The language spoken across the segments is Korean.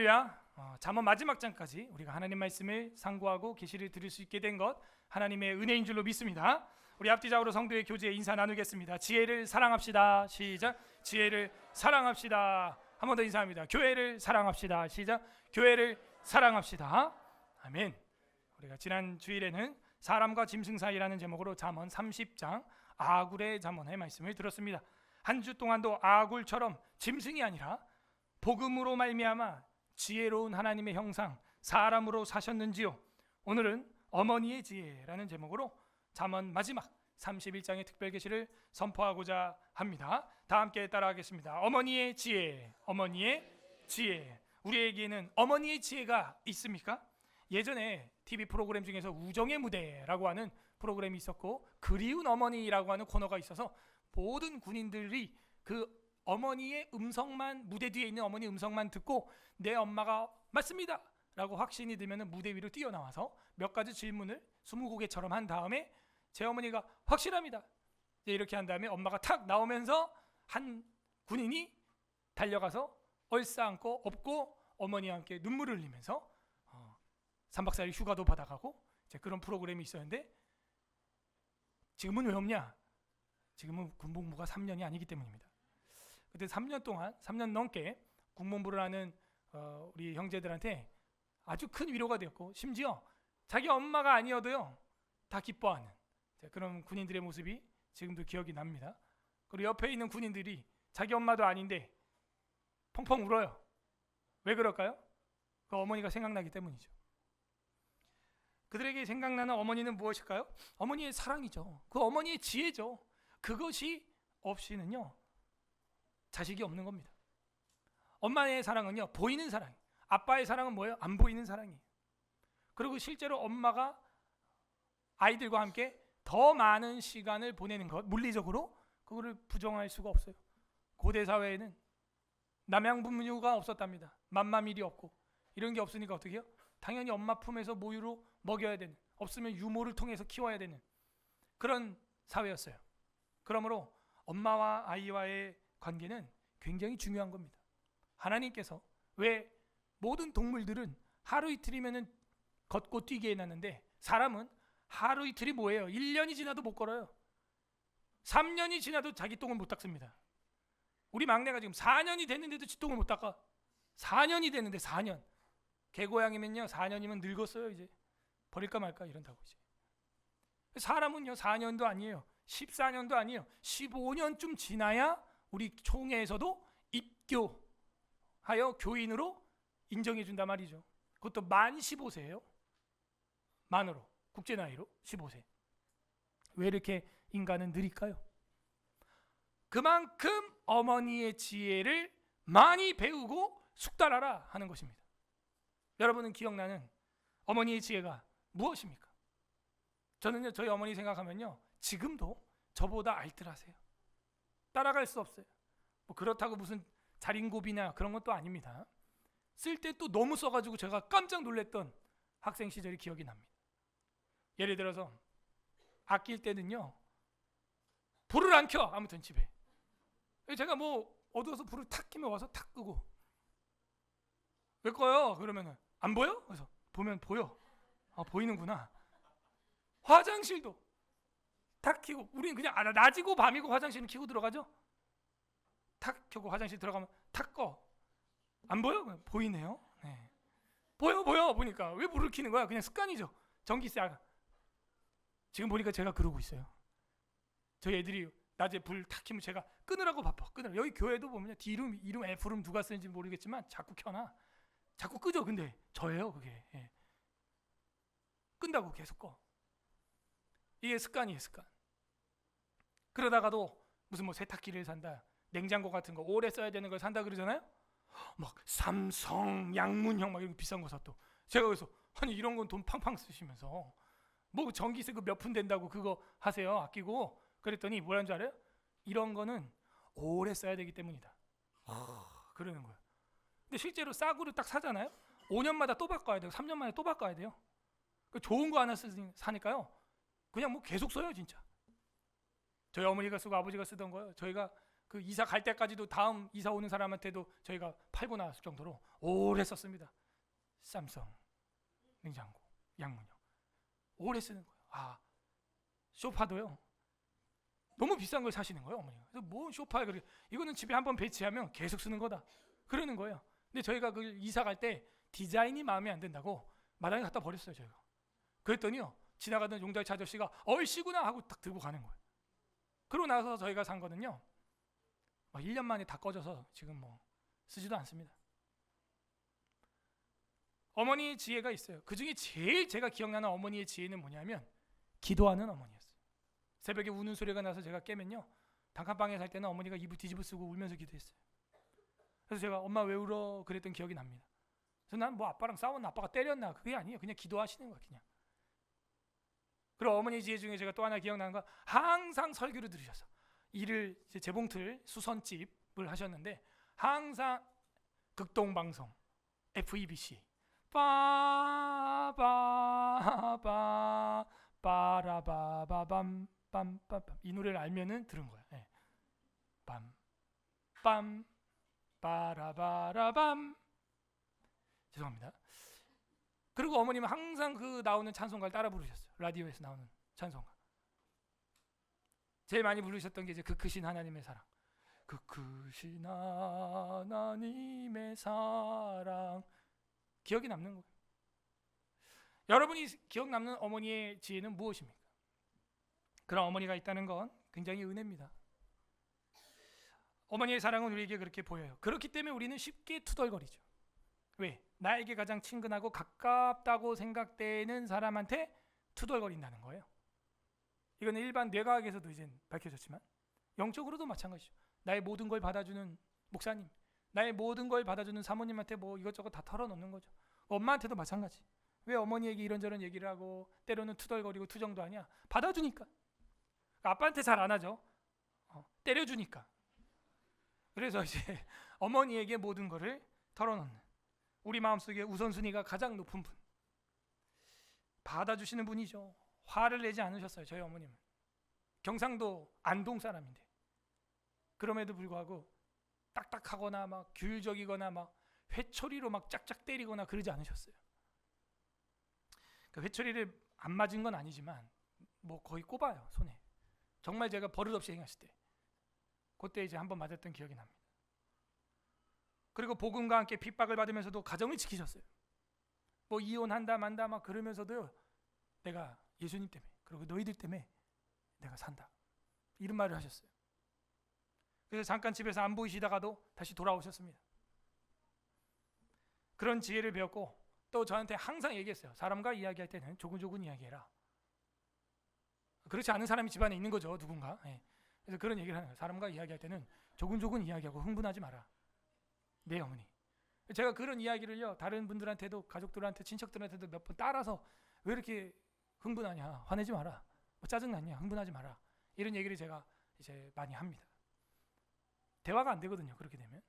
할렐루야. 잠언 마지막 장까지 우리가 하나님 말씀을 상고하고 계시를 들을 수 있게 된 것 하나님의 은혜인 줄로 믿습니다. 우리 앞뒤좌우로 성도의 교제에 인사 나누겠습니다. 지혜를 사랑합시다. 시작. 지혜를 사랑합시다. 한 번 더 인사합니다. 교회를 사랑합시다. 시작. 교회를 사랑합시다. 아멘. 우리가 지난 주일에는 사람과 짐승 사이라는 제목으로 잠언 30장 아굴의 잠언의 말씀을 들었습니다. 한 주 동안도 아굴처럼 짐승이 아니라 복음으로 말미암아 지혜로운 하나님의 형상 사람으로 사셨는지요. 오늘은 어머니의 지혜라는 제목으로 잠언 마지막 31장의 특별 계시를 선포하고자 합니다. 다 함께 따라하겠습니다. 어머니의 지혜, 어머니의 지혜. 우리에게는 어머니의 지혜가 있습니까? 예전에 TV 프로그램 중에서 우정의 무대라고 하는 프로그램이 있었고 그리운 어머니라고 하는 코너가 있어서 모든 군인들이 그 어머니의 음성만, 무대 뒤에 있는 어머니 음성만 듣고 내 엄마가 맞습니다 라고 확신이 들면 무대 위로 뛰어나와서 몇 가지 질문을 20곡에처럼 한 다음에 제 어머니가 확실합니다 이렇게 한 다음에 엄마가 탁 나오면서 한 군인이 달려가서 얼싸안고 업고 어머니와 함께 눈물을 흘리면서 3박 4일 휴가도 받아가고 이제 그런 프로그램이 있었는데 지금은 왜 없냐? 지금은 군복무가 3년이 아니기 때문입니다. 그때 3년 동안 3년 넘게 군복무를 하는 우리 형제들한테 아주 큰 위로가 되었고 심지어 자기 엄마가 아니어도요 다 기뻐하는 그런 군인들의 모습이 지금도 기억이 납니다. 그리고 옆에 있는 군인들이 자기 엄마도 아닌데 펑펑 울어요. 왜 그럴까요? 그 어머니가 생각나기 때문이죠. 그들에게 생각나는 어머니는 무엇일까요? 어머니의 사랑이죠. 그 어머니의 지혜죠. 그것이 없이는요 자식이 없는 겁니다. 엄마의 사랑은요 보이는 사랑, 아빠의 사랑은 뭐예요? 안 보이는 사랑이에요. 그리고 실제로 엄마가 아이들과 함께 더 많은 시간을 보내는 것, 물리적으로 그거를 부정할 수가 없어요. 고대 사회에는 남양분유가 없었답니다. 맘마밀이 없고 이런 게 없으니까 어떻게 해요? 당연히 엄마 품에서 모유로 먹여야 되는, 없으면 유모를 통해서 키워야 되는 그런 사회였어요. 그러므로 엄마와 아이와의 관계는 굉장히 중요한 겁니다. 하나님께서 왜 모든 동물들은 하루 이틀이면 걷고 뛰게 해놨는데 사람은 하루 이틀이 뭐예요? 1년이 지나도 못 걸어요. 3년이 지나도 자기 똥을 못 닦습니다. 우리 막내가 지금 4년이 됐는데도 지 똥을 못 닦아. 4년이 됐는데 4년. 개고양이면요 4년이면 늙었어요. 이제 버릴까 말까 이런다고. 이제 사람은요 4년도 아니에요. 14년도 아니에요. 15년쯤 지나야 우리 총회에서도 입교하여 교인으로 인정해 준단 말이죠. 그것도 만 15세예요. 만으로, 국제 나이로 15세. 왜 이렇게 인간은 느릴까요? 그만큼 어머니의 지혜를 많이 배우고 숙달하라 하는 것입니다. 여러분은 기억나는 어머니의 지혜가 무엇입니까? 저는요 저희 어머니 생각하면요 지금도 저보다 알뜰하세요. 따라갈 수 없어요. 뭐 그렇다고 무슨 자린고비나 그런 것도 아닙니다. 쓸 때 또 너무 써가지고 제가 깜짝 놀랐던 학생 시절이 기억이 납니다. 예를 들어서 아낄 때는요 불을 안 켜. 아무튼 집에 제가 뭐 어두워서 불을 탁 켜면 와서 탁 끄고 왜 꺼요? 그러면은 안 보여? 그래서 보면 보여. 아 보이는구나. 화장실도 탁 켜고 우리는 그냥 낮이고 밤이고 화장실은 켜고 들어가죠. 탁 켜고 화장실 들어가면 탁 꺼. 안 보여? 보이네요. 네. 보여 보니까 왜 불을 켜는 거야? 그냥 습관이죠. 전기세. 지금 보니까 제가 그러고 있어요. 저희 애들이 낮에 불 탁 켜면 제가 끄느라고 바빠. 끄느라. 여기 교회도 보면 이름 F름 누가 쓰는지 모르겠지만 자꾸 켜놔. 자꾸 끄죠. 근데 저예요 그게. 예. 끈다고 계속 꺼. 이게 습관이에요 습관. 그러다가도 무슨 뭐 세탁기를 산다, 냉장고 같은 거 오래 써야 되는 걸 산다 그러잖아요. 막 삼성, 양문형 막 이런 비싼 거 사 또. 제가 그래서 아니 이런 건 돈 팡팡 쓰시면서 뭐 전기세 그 몇 푼 된다고 그거 하세요 아끼고. 그랬더니 뭐라는 줄 알아요? 이런 거는 오래 써야 되기 때문이다. 그러는 거예요. 근데 실제로 싸구려 딱 사잖아요. 5년마다 또 바꿔야 되고 3년 만에 또 바꿔야 돼요. 좋은 거 하나 사니까요 그냥 뭐 계속 써요 진짜. 저희 어머니가 쓰고 아버지가 쓰던 거예요. 저희가 그 이사 갈 때까지도 다음 이사 오는 사람한테도 저희가 팔고 나왔을 정도로 오래 썼습니다. 삼성 냉장고, 양문형 오래 쓰는 거예요. 아, 소파도요. 너무 비싼 걸 사시는 거예요, 어머니가. 그래서 뭐 소파에 그렇게, 이거는 집에 한번 배치하면 계속 쓰는 거다 그러는 거예요. 근데 저희가 그 이사 갈 때 디자인이 마음에 안 든다고 마당에 갖다 버렸어요, 저희가. 그랬더니요, 지나가던 용달차 아저씨가 얼씨구나 하고 딱 들고 가는 거예요. 그러고 나서 저희가 산 거는요, 1년 만에 다 꺼져서 지금 뭐 쓰지도 않습니다. 어머니의 지혜가 있어요. 그 중에 제일 제가 기억나는 어머니의 지혜는 뭐냐면 기도하는 어머니였어요. 새벽에 우는 소리가 나서 제가 깨면요, 단칸방에 살 때는 어머니가 이불 뒤집어 쓰고 울면서 기도했어요. 그래서 제가 엄마 왜 울어? 그랬던 기억이 납니다. 그래서 난 뭐 아빠랑 싸웠나, 아빠가 때렸나, 그게 아니에요. 그냥 기도하시는 거야, 그냥. 그리고 어머니 지혜 중에 제가 또 하나 기억나는 건, 항상 설교를 들으셔서 일을 이제 재봉틀 수선집을 하셨는데 항상 극동방송 FEBC 빠바바 빠라바바밤 빰빰빰 이 노래를 알면은 들은 거야. 네. 빰빰 빠라바라밤. 죄송합니다. 그리고 어머님은 항상 그 나오는 찬송가를 따라 부르셨어요. 라디오에서 나오는 찬송가. 제일 많이 부르셨던 게 이제 그 크신 하나님의 사랑. 그 크신 하나님의 사랑. 기억이 남는 거예요. 여러분이 기억 남는 어머니의 지혜는 무엇입니까? 그런 어머니가 있다는 건 굉장히 은혜입니다. 어머니의 사랑은 우리에게 그렇게 보여요. 그렇기 때문에 우리는 쉽게 투덜거리죠. 왜? 나에게 가장 친근하고 가깝다고 생각되는 사람한테 투덜거린다는 거예요. 이거는 일반 뇌과학에서도 이제 밝혀졌지만 영적으로도 마찬가지죠. 나의 모든 걸 받아주는 목사님, 나의 모든 걸 받아주는 사모님한테 뭐 이것저것 다 털어놓는 거죠. 엄마한테도 마찬가지. 왜 어머니에게 이런저런 얘기를 하고 때로는 투덜거리고 투정도 하냐? 받아주니까. 아빠한테 잘 안 하죠. 때려주니까. 그래서 이제 어머니에게 모든 거를 털어놓는, 우리 마음속에 우선순위가 가장 높은 분, 받아주시는 분이죠. 화를 내지 않으셨어요. 저희 어머님은 경상도 안동 사람인데 그럼에도 불구하고 딱딱하거나 막 귤적이거나 막 회초리로 막 짝짝 때리거나 그러지 않으셨어요. 그 회초리를 안 맞은 건 아니지만 뭐 거의 꼽아요, 손에. 정말 제가 버릇없이 행했을 때 그때 이제 한번 맞았던 기억이 납니다. 그리고 복음과 함께 핍박을 받으면서도 가정을 지키셨어요. 뭐 이혼한다 만다 막 그러면서도요, 내가 예수님 때문에, 그리고 너희들 때문에 내가 산다, 이런 말을 하셨어요. 그래서 잠깐 집에서 안 보이시다가도 다시 돌아오셨습니다. 그런 지혜를 배웠고, 또 저한테 항상 얘기했어요. 사람과 이야기할 때는 조근조근 이야기해라. 그렇지 않은 사람이 집안에 있는 거죠, 누군가. 그래서 그런 얘기를 하는 거예요. 사람과 이야기할 때는 조근조근 이야기하고 흥분하지 마라. 네, 어머니. 제가 그런 이야기를요, 다른 분들한테도, 가족들한테, 친척들한테도 몇 번 따라서, 왜 이렇게 흥분하냐, 화내지 마라, 뭐 짜증났냐, 흥분하지 마라, 이런 얘기를 제가 이제 많이 합니다. 대화가 안 되거든요, 그렇게 되면.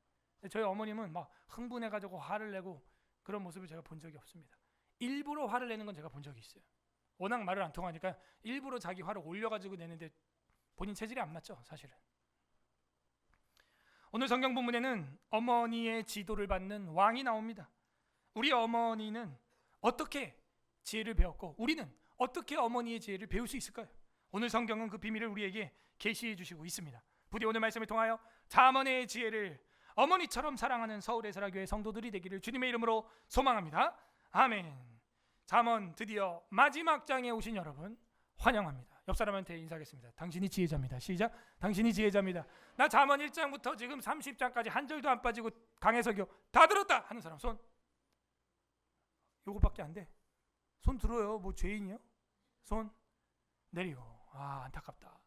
저희 어머님은 막 흥분해가지고 화를 내고 그런 모습을 제가 본 적이 없습니다. 일부러 화를 내는 건 제가 본 적이 있어요. 워낙 말을 안 통하니까 일부러 자기 화를 올려가지고 내는데 본인 체질이 안 맞죠, 사실은. 오늘 성경 본문에는 어머니의 지도를 받는 왕이 나옵니다. 우리 어머니는 어떻게 지혜를 배웠고 우리는 어떻게 어머니의 지혜를 배울 수 있을까요? 오늘 성경은 그 비밀을 우리에게 계시해 주시고 있습니다. 부디 오늘 말씀을 통하여 자문의 지혜를 어머니처럼 사랑하는 서울의 사랑교회 성도들이 되기를 주님의 이름으로 소망합니다. 아멘. 잠언 드디어 마지막 장에 오신 여러분 환영합니다. 옆 사람한테 인사하겠습니다. 당신이 지혜자입니다. 시작. 당신이 지혜자입니다. 나 잠언 1장부터 지금 30장까지 한 절도 안 빠지고 강해석요 다 들었다 하는 사람 손. 요거밖에 안 돼. 손 들어요. 뭐 죄인이요? 손 내리고. 아, 안타깝다.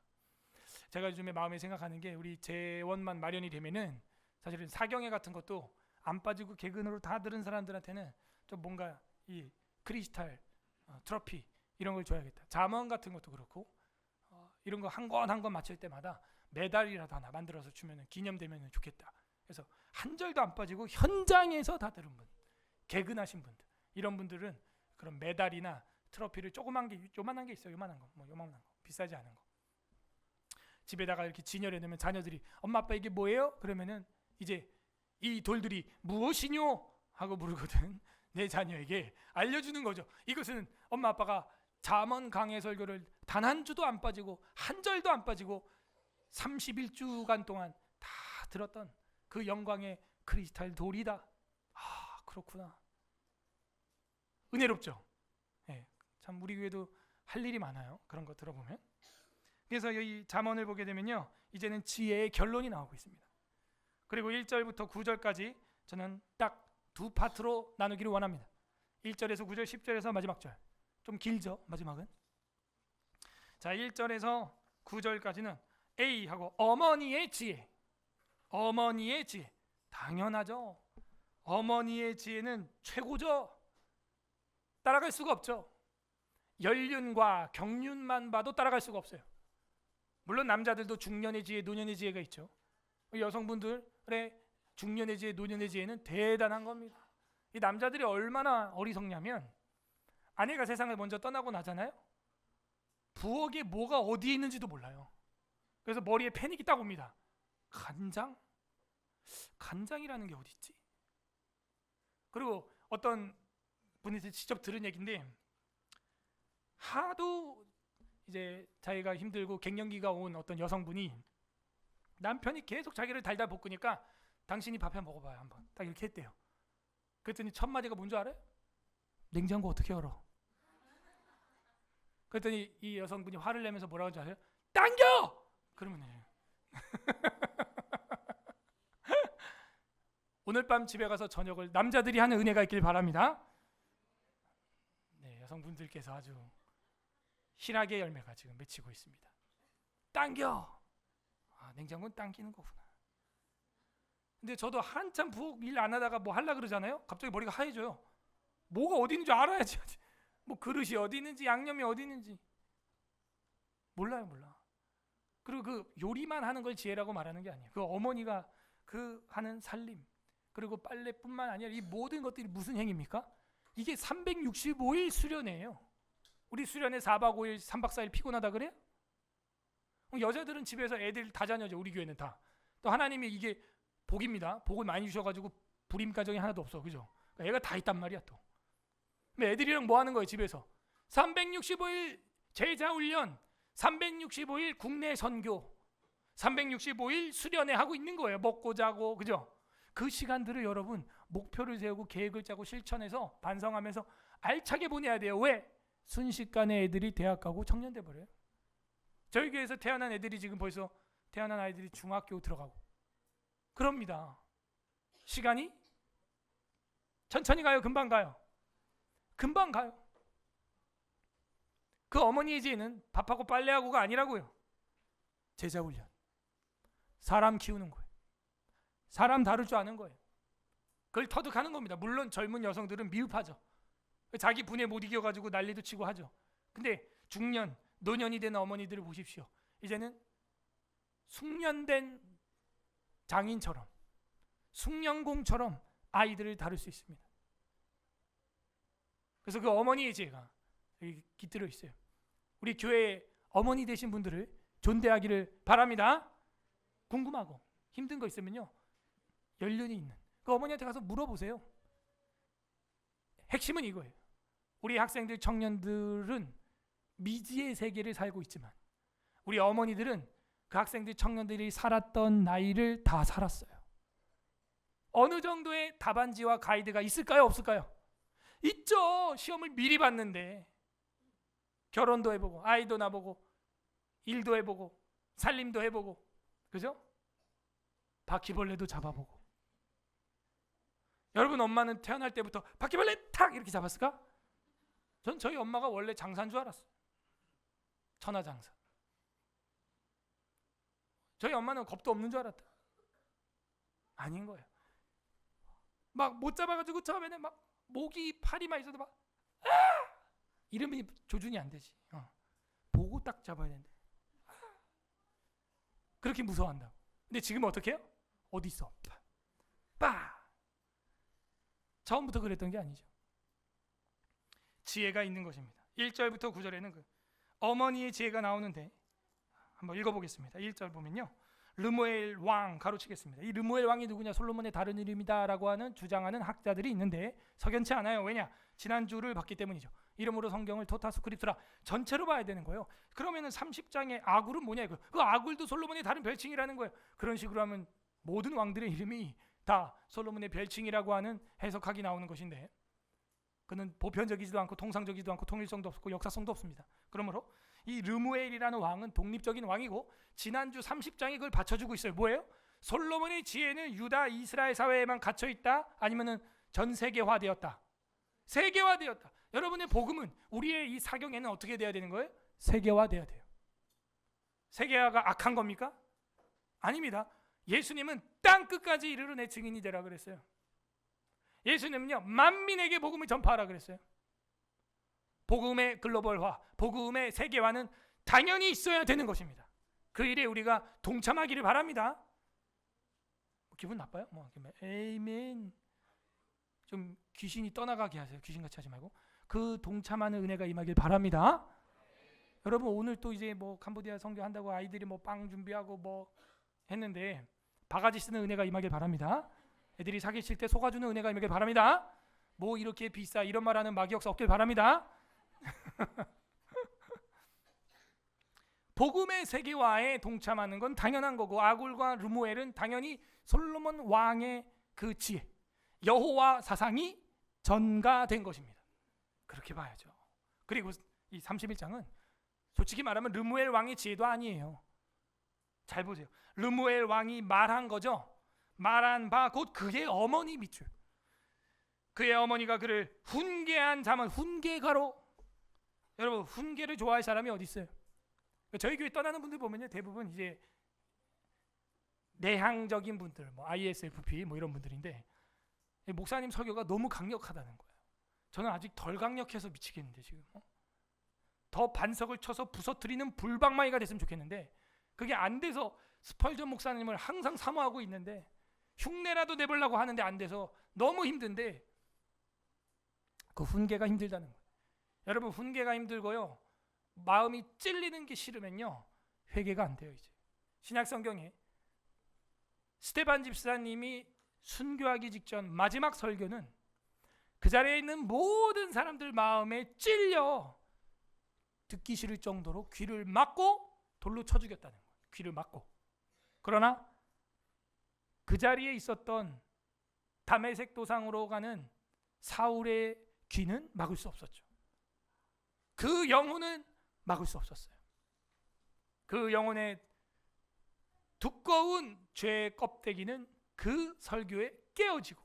제가 요즘에 마음에 생각하는 게, 우리 재원만 마련이 되면은 사실은 사경회 같은 것도 안 빠지고 개근으로 다 들은 사람들한테는 좀 뭔가 이 크리스탈 트로피 이런 걸 줘야겠다. 잠언 같은 것도 그렇고 이런 거 한 권 한 권 맞출 때마다 메달이라도 하나 만들어서 주면은 기념되면 좋겠다. 그래서 한 절도 안 빠지고 현장에서 다 들은 분, 개근하신 분들, 이런 분들은 그런 메달이나 트로피를 조그만 게, 요만한 게 있어요. 요만한 거, 뭐 요만한 거, 비싸지 않은 거. 집에다가 이렇게 진열해 놓으면 자녀들이 엄마 아빠 이게 뭐예요? 그러면은 이제 이 돌들이 무엇이뇨? 하고 물거든. 내 자녀에게 알려주는 거죠. 이것은 엄마 아빠가 잠언 강해 설교를 단 한 주도 안 빠지고 한 절도 안 빠지고 31주간 동안 다 들었던 그 영광의 크리스탈 돌이다. 아, 그렇구나. 은혜롭죠. 네, 참 우리 교회도 할 일이 많아요. 그런 거 들어보면. 그래서 이 잠언을 보게 되면요, 이제는 지혜의 결론이 나오고 있습니다. 그리고 1절부터 9절까지 저는 딱 두 파트로 나누기를 원합니다. 1절에서 9절, 10절에서 마지막 절. 좀 길죠, 마지막은. 자, 1절에서 9절까지는 A하고 어머니의 지혜. 어머니의 지혜. 당연하죠. 어머니의 지혜는 최고죠. 따라갈 수가 없죠. 연륜과 경륜만 봐도 따라갈 수가 없어요. 물론 남자들도 중년의 지혜, 노년의 지혜가 있죠. 여성분들의 중년의 지혜, 노년의 지혜는 대단한 겁니다. 이 남자들이 얼마나 어리석냐면 아내가 세상을 먼저 떠나고 나잖아요. 부엌에 뭐가 어디에 있는지도 몰라요. 그래서 머리에 패닉이 딱 옵니다. 간장? 간장이라는 게 어디 있지? 그리고 어떤 분이 직접 들은 얘기인데, 하도 이제 자기가 힘들고 갱년기가 온 어떤 여성분이 남편이 계속 자기를 달달 볶으니까 당신이 밥 해 먹어봐요 한번, 딱 이렇게 했대요. 그랬더니 첫 마디가 뭔 줄 알아요? 냉장고 어떻게 열어? 그랬더니 이 여성분이 화를 내면서 뭐라고 하는지 아세요? 당겨! 그러면 해요. 오늘 밤 집에 가서 저녁을 남자들이 하는 은혜가 있길 바랍니다. 네, 여성분들께서 아주 희락의 열매가 지금 맺히고 있습니다. 당겨! 아, 냉장고는 당기는 거구나. 근데 저도 한참 부엌 일 안 하다가 뭐 하려고 그러잖아요. 갑자기 머리가 하얘져요. 뭐가 어디 있는지 알아야지. 뭐 그릇이 어디 있는지, 양념이 어디 있는지 몰라요, 몰라. 그리고 그 요리만 하는 걸 지혜라고 말하는 게 아니에요. 그 어머니가 그 하는 살림, 그리고 빨래뿐만 아니라 이 모든 것들이 무슨 행위입니까? 이게 365일 수련회예요. 우리 수련회 4박 5일, 3박 4일 피곤하다 그래요? 여자들은 집에서 애들 다 자녀죠. 우리 교회는 다. 또 하나님이 이게 복입니다. 복을 많이 주셔가지고 불임 가정이 하나도 없어, 그죠? 애가 다 있단 말이야 또. 애들이랑 뭐 하는 거예요 집에서? 365일 제자 훈련, 365일 국내 선교, 365일 수련회 하고 있는 거예요. 먹고 자고, 그죠? 그 시간들을 여러분 목표를 세우고 계획을 짜고 실천해서 반성하면서 알차게 보내야 돼요. 왜? 순식간에 애들이 대학 가고 청년 돼 버려요. 저희 교회에서 태어난 애들이 지금 벌써 태어난 아이들이 중학교 들어가고 그럽니다. 시간이 천천히 가요, 금방 가요? 금방 가요. 그 어머니의 지혜는 밥하고 빨래하고가 아니라고요. 제자 훈련, 사람 키우는 거예요. 사람 다룰 줄 아는 거예요. 그걸 터득하는 겁니다. 물론 젊은 여성들은 미흡하죠. 자기 분에 못 이겨가지고 난리도 치고 하죠. 근데 중년, 노년이 된 어머니들을 보십시오. 이제는 숙련된 장인처럼, 숙련공처럼 아이들을 다룰 수 있습니다. 그래서 그 어머니의 지혜가 여기 깃들어 있어요. 우리 교회 어머니 되신 분들을 존대하기를 바랍니다. 궁금하고 힘든 거 있으면요, 연륜이 있는 그 어머니한테 가서 물어보세요. 핵심은 이거예요. 우리 학생들, 청년들은 미지의 세계를 살고 있지만 우리 어머니들은 그 학생들, 청년들이 살았던 나이를 다 살았어요. 어느 정도의 답안지와 가이드가 있을까요, 없을까요? 있죠. 시험을 미리 봤는데 결혼도 해보고 아이도 낳아보고 일도 해보고 살림도 해보고, 그죠? 바퀴벌레도 잡아보고. 여러분 엄마는 태어날 때부터 바퀴벌레 탁 이렇게 잡았을까? 전 저희 엄마가 원래 장사인 줄 알았어요. 천하장사. 저희 엄마는 겁도 없는 줄 알았다. 아닌 거예요. 막 못 잡아가지고 처음에는 막 목이 팔이만 있어도 막 아! 이름이 조준이 안 되지. 보고 딱 잡아야 되는데 그렇게 무서워한다고. 근데 지금은 어떻게 해요? 어디 있어? 빠! 처음부터 그랬던 게 아니죠. 지혜가 있는 것입니다. 1절부터 9절에는 그 어머니의 지혜가 나오는데 한번 읽어보겠습니다. 1절 보면요, 르무엘 왕 가로치겠습니다. 이 르무엘 왕이 누구냐? 솔로몬의 다른 이름이다라고 하는 주장하는 학자들이 있는데 석연치 않아요. 왜냐? 지난주를 봤기 때문이죠. 이름으로 성경을 토타 스크립트라 전체로 봐야 되는 거예요. 그러면은 30장의 아굴은 뭐냐? 그 아굴도 솔로몬의 다른 별칭이라는 거예요. 그런 식으로 하면 모든 왕들의 이름이 다 솔로몬의 별칭이라고 하는 해석학이 나오는 것인데, 그는 보편적이지도 않고 통상적이지도 않고 통일성도 없고 역사성도 없습니다. 그러므로 이 르무엘이라는 왕은 독립적인 왕이고 지난주 30장이 그걸 받쳐주고 있어요. 뭐예요? 솔로몬의 지혜는 유다 이스라엘 사회에만 갇혀있다? 아니면은 전 세계화되었다? 세계화되었다. 여러분의 복음은, 우리의 이 사경에는 어떻게 돼야 되는 거예요? 세계화돼야 돼요. 세계화가 악한 겁니까? 아닙니다. 예수님은 땅 끝까지 이르러 내 증인이 되라 그랬어요. 예수님은요, 만민에게 복음을 전파하라 그랬어요. 복음의 글로벌화, 복음의 세계화는 당연히 있어야 되는 것입니다. 그 일에 우리가 동참하기를 바랍니다. 기분 나빠요? 에이멘. 좀 귀신이 떠나가게 하세요. 귀신같이 하지 말고 그 동참하는 은혜가 임하길 바랍니다. 여러분, 오늘 또 이제 캄보디아 선교한다고 아이들이 빵 준비하고 했는데 바가지 쓰는 은혜가 임하길 바랍니다. 애들이 사기칠 때 속아주는 은혜가 임하길 바랍니다. 이렇게 비싸 이런 말하는 마귀 역사 없길 바랍니다. 복음의 세계화에 동참하는 건 당연한 거고, 아굴과 르무엘은 당연히 솔로몬 왕의 그 지혜, 여호와 사상이 전가된 것입니다. 그렇게 봐야죠. 그리고 이 31장은 솔직히 말하면 르무엘 왕의 지혜도 아니에요. 잘 보세요. 르무엘 왕이 말한 거죠. 말한 바 곧 그의 어머니 밑줄. 그의 어머니가 그를 훈계한 자만, 훈계가로. 여러분, 훈계를 좋아할 사람이 어디 있어요? 저희 교회 떠나는 분들 보면요, 대부분 이제 내향적인 분들, ISFP 이런 분들인데, 목사님 설교가 너무 강력하다는 거예요. 저는 아직 덜 강력해서 미치겠는데, 지금 더 반석을 쳐서 부서뜨리는 불방망이가 됐으면 좋겠는데, 그게 안 돼서 스펄전 목사님을 항상 사모하고 있는데, 흉내라도 내보려고 하는데 안 돼서 너무 힘든데, 그 훈계가 힘들다는 거예요. 여러분, 훈계가 힘들고요, 마음이 찔리는 게 싫으면요, 회개가 안 돼요. 이제 신약 성경에 스테반 집사님이 순교하기 직전 마지막 설교는 그 자리에 있는 모든 사람들 마음에 찔려 듣기 싫을 정도로 귀를 막고 돌로 쳐 죽였다는 거예요. 귀를 막고. 그러나 그 자리에 있었던 다메섹 도상으로 가는 사울의 귀는 막을 수 없었죠. 그 영혼은 막을 수 없었어요. 그 영혼의 두꺼운 죄의 껍데기는 그 설교에 깨어지고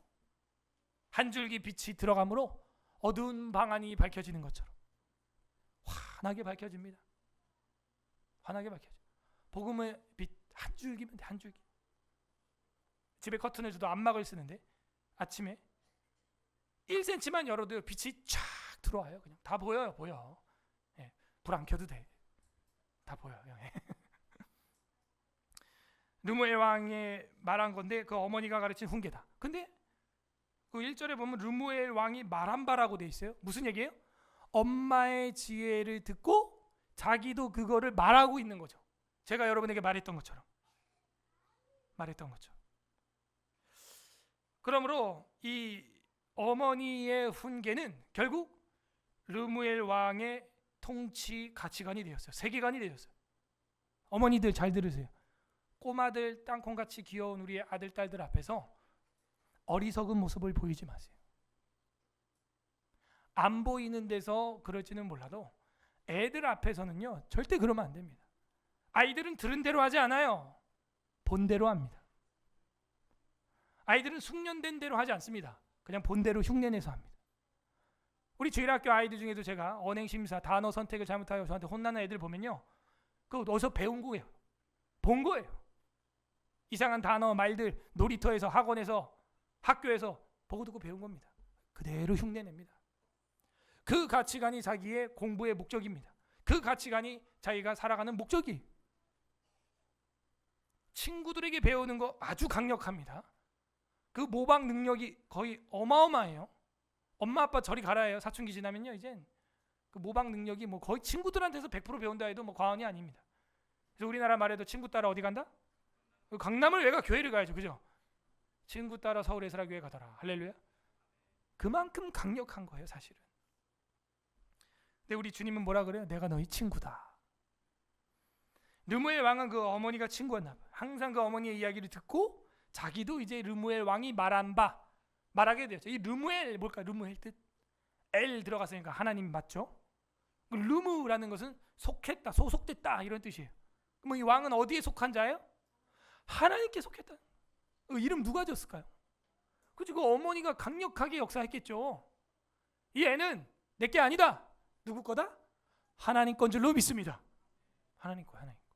한 줄기 빛이 들어가므로 어두운 방안이 밝혀지는 것처럼 환하게 밝혀집니다. 환하게 밝혀져. 복음의 빛 한 줄기면 돼, 한 줄기. 집에 커튼을 줘도 안막을 쓰는데 아침에 1cm만 열어도 빛이 쫙 들어와요. 그냥 다 보여요, 보여. 예, 불 안 켜도 돼. 다 보여요. 예. 르무엘 왕이 말한 건데 그 어머니가 가르친 훈계다. 근데 그 1절에 보면 르무엘 왕이 말한 바라고 돼 있어요. 무슨 얘기예요? 엄마의 지혜를 듣고 자기도 그거를 말하고 있는 거죠. 제가 여러분에게 말했던 것처럼. 그러므로 이 어머니의 훈계는 결국 르무엘 왕의 통치 가치관이 되었어요. 세계관이 되었어요. 어머니들 잘 들으세요. 꼬마들 땅콩같이 귀여운 우리의 아들 딸들 앞에서 어리석은 모습을 보이지 마세요. 안 보이는 데서 그럴지는 몰라도 애들 앞에서는요, 절대 그러면 안 됩니다. 아이들은 들은 대로 하지 않아요. 본 대로 합니다. 아이들은 숙련된 대로 하지 않습니다. 그냥 본 대로 흉내내서 합니다. 우리 주일학교 아이들 중에도 제가 언행심사, 단어 선택을 잘못하고 저한테 혼나는 애들 보면요, 그거 어디서 배운 거예요? 본 거예요. 이상한 단어, 말들 놀이터에서, 학원에서, 학교에서 보고 듣고 배운 겁니다. 그대로 흉내냅니다. 그 가치관이 자기의 공부의 목적입니다. 그 가치관이 자기가 살아가는 목적이. 친구들에게 배우는 거 아주 강력합니다. 그 모방 능력이 거의 어마어마해요. 엄마 아빠 저리 가라 해요. 사춘기 지나면요, 이젠 그 모방 능력이 거의 친구들한테서 100% 배운다 해도 과언이 아닙니다. 그래서 우리나라 말에도 친구 따라 어디 간다? 강남을 왜 가? 교회를 가야죠, 그죠? 친구 따라 서울 에스라교회 가더라. 할렐루야. 그만큼 강력한 거예요, 사실은. 근데 우리 주님은 뭐라 그래요? 내가 너희 친구다. 르무엘 왕은 그 어머니가 친구였나 봐요. 항상 그 어머니의 이야기를 듣고 자기도 이제 르무엘 왕이 말한 바 말하게 되었죠. 이 르무엘 뭘까? 르무엘 뜻 엘 들어갔으니까 하나님 맞죠? 르무라는 것은 속했다, 소속됐다 이런 뜻이에요. 그럼 이 왕은 어디에 속한 자예요? 하나님께 속했다. 이름 누가 줬을까요? 그죠? 그 어머니가 강력하게 역사했겠죠. 이 애는 내게 아니다. 누구 거다? 하나님 건 줄로 믿습니다. 하나님 거, 하나님 거.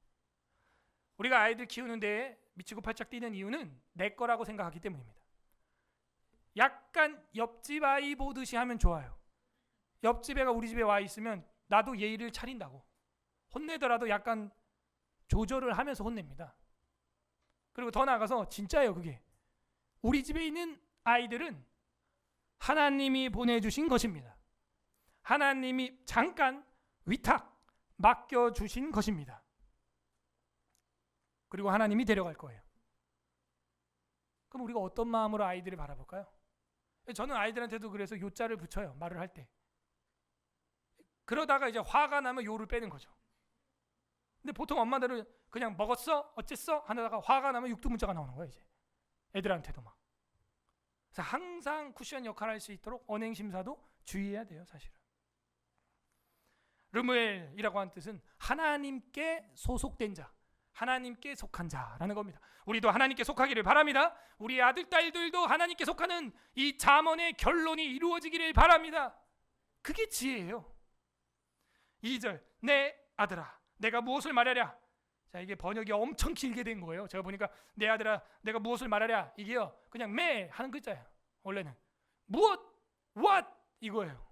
우리가 아이들 키우는데 미치고 팔짝 뛰는 이유는 내 거라고 생각하기 때문입니다. 약간 옆집 아이 보듯이 하면 좋아요. 옆집 애가 우리 집에 와 있으면 나도 예의를 차린다고. 혼내더라도 약간 조절을 하면서 혼냅니다. 그리고 더 나아가서 진짜예요, 그게. 우리 집에 있는 아이들은 하나님이 보내주신 것입니다. 하나님이 잠깐 위탁 맡겨주신 것입니다. 그리고 하나님이 데려갈 거예요. 그럼 우리가 어떤 마음으로 아이들을 바라볼까요? 저는 아이들한테도 그래서 요자를 붙여요, 말을 할 때. 그러다가 이제 화가 나면 요를 빼는 거죠. 근데 보통 엄마들은 그냥 먹었어? 어쨌어? 하다가 화가 나면 육두문자가 나오는 거예요, 이제. 애들한테도 막. 그래서 항상 쿠션 역할을 할 수 있도록 언행심사도 주의해야 돼요, 사실은. 르무엘이라고 하는 뜻은 하나님께 소속된 자, 하나님께 속한 자라는 겁니다. 우리도 하나님께 속하기를 바랍니다. 우리 아들, 딸들도 하나님께 속하는 이 잠언의 결론이 이루어지기를 바랍니다. 그게 지혜예요. 2절, 내 아들아 내가 무엇을 말하랴. 자, 이게 번역이 엄청 길게 된 거예요. 제가 보니까 내 아들아 내가 무엇을 말하랴, 이게요 그냥 매 하는 글자예요. 원래는 무엇, what 이거예요.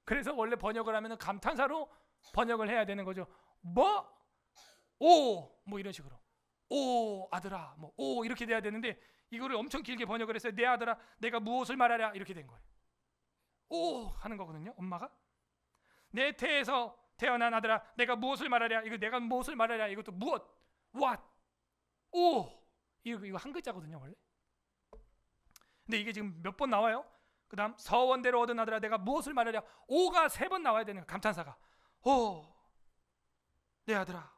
그래서 원래 번역을 하면 감탄사로 번역을 해야 되는 거죠. 뭐? 오! 뭐 이런 식으로. 오 아들아 뭐 오 이렇게 돼야 되는데 이거를 엄청 길게 번역을 했어요. 내 아들아 내가 무엇을 말하랴 이렇게 된 거예요. 오 하는 거거든요, 엄마가. 내 태에서 태어난 아들아 내가 무엇을 말하랴. 이거 내가 무엇을 말하랴 이것도 무엇, what, 오 이거 한 글자거든요, 원래. 근데 이게 지금 몇 번 나와요? 그 다음 서원대로 얻은 아들아 내가 무엇을 말하랴. 오가 3번 나와야 되는 거예요, 감탄사가. 오 내 아들아,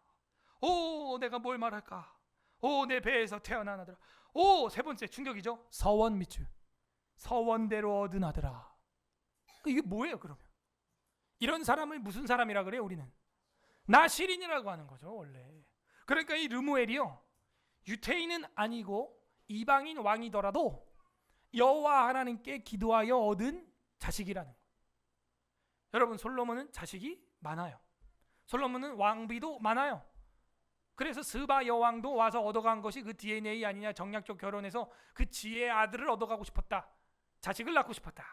오 내가 뭘 말할까. 오 내 배에서 태어난 아들아. 오 3번째 충격이죠. 서원 밑줄, 서원대로 얻은 아들아. 이게 뭐예요 그러면? 이런 사람을 무슨 사람이라 그래요? 우리는 나시린이라고 하는 거죠, 원래. 그러니까 이 르무엘이요 유태인은 아니고 이방인 왕이더라도 여호와 하나님께 기도하여 얻은 자식이라는 거예요. 여러분, 솔로몬은 자식이 많아요. 솔로몬은 왕비도 많아요. 그래서 스바 여왕도 와서 얻어간 것이 그 DNA 아니냐. 정략적 결혼해서 그 지혜의 아들을 얻어가고 싶었다, 자식을 낳고 싶었다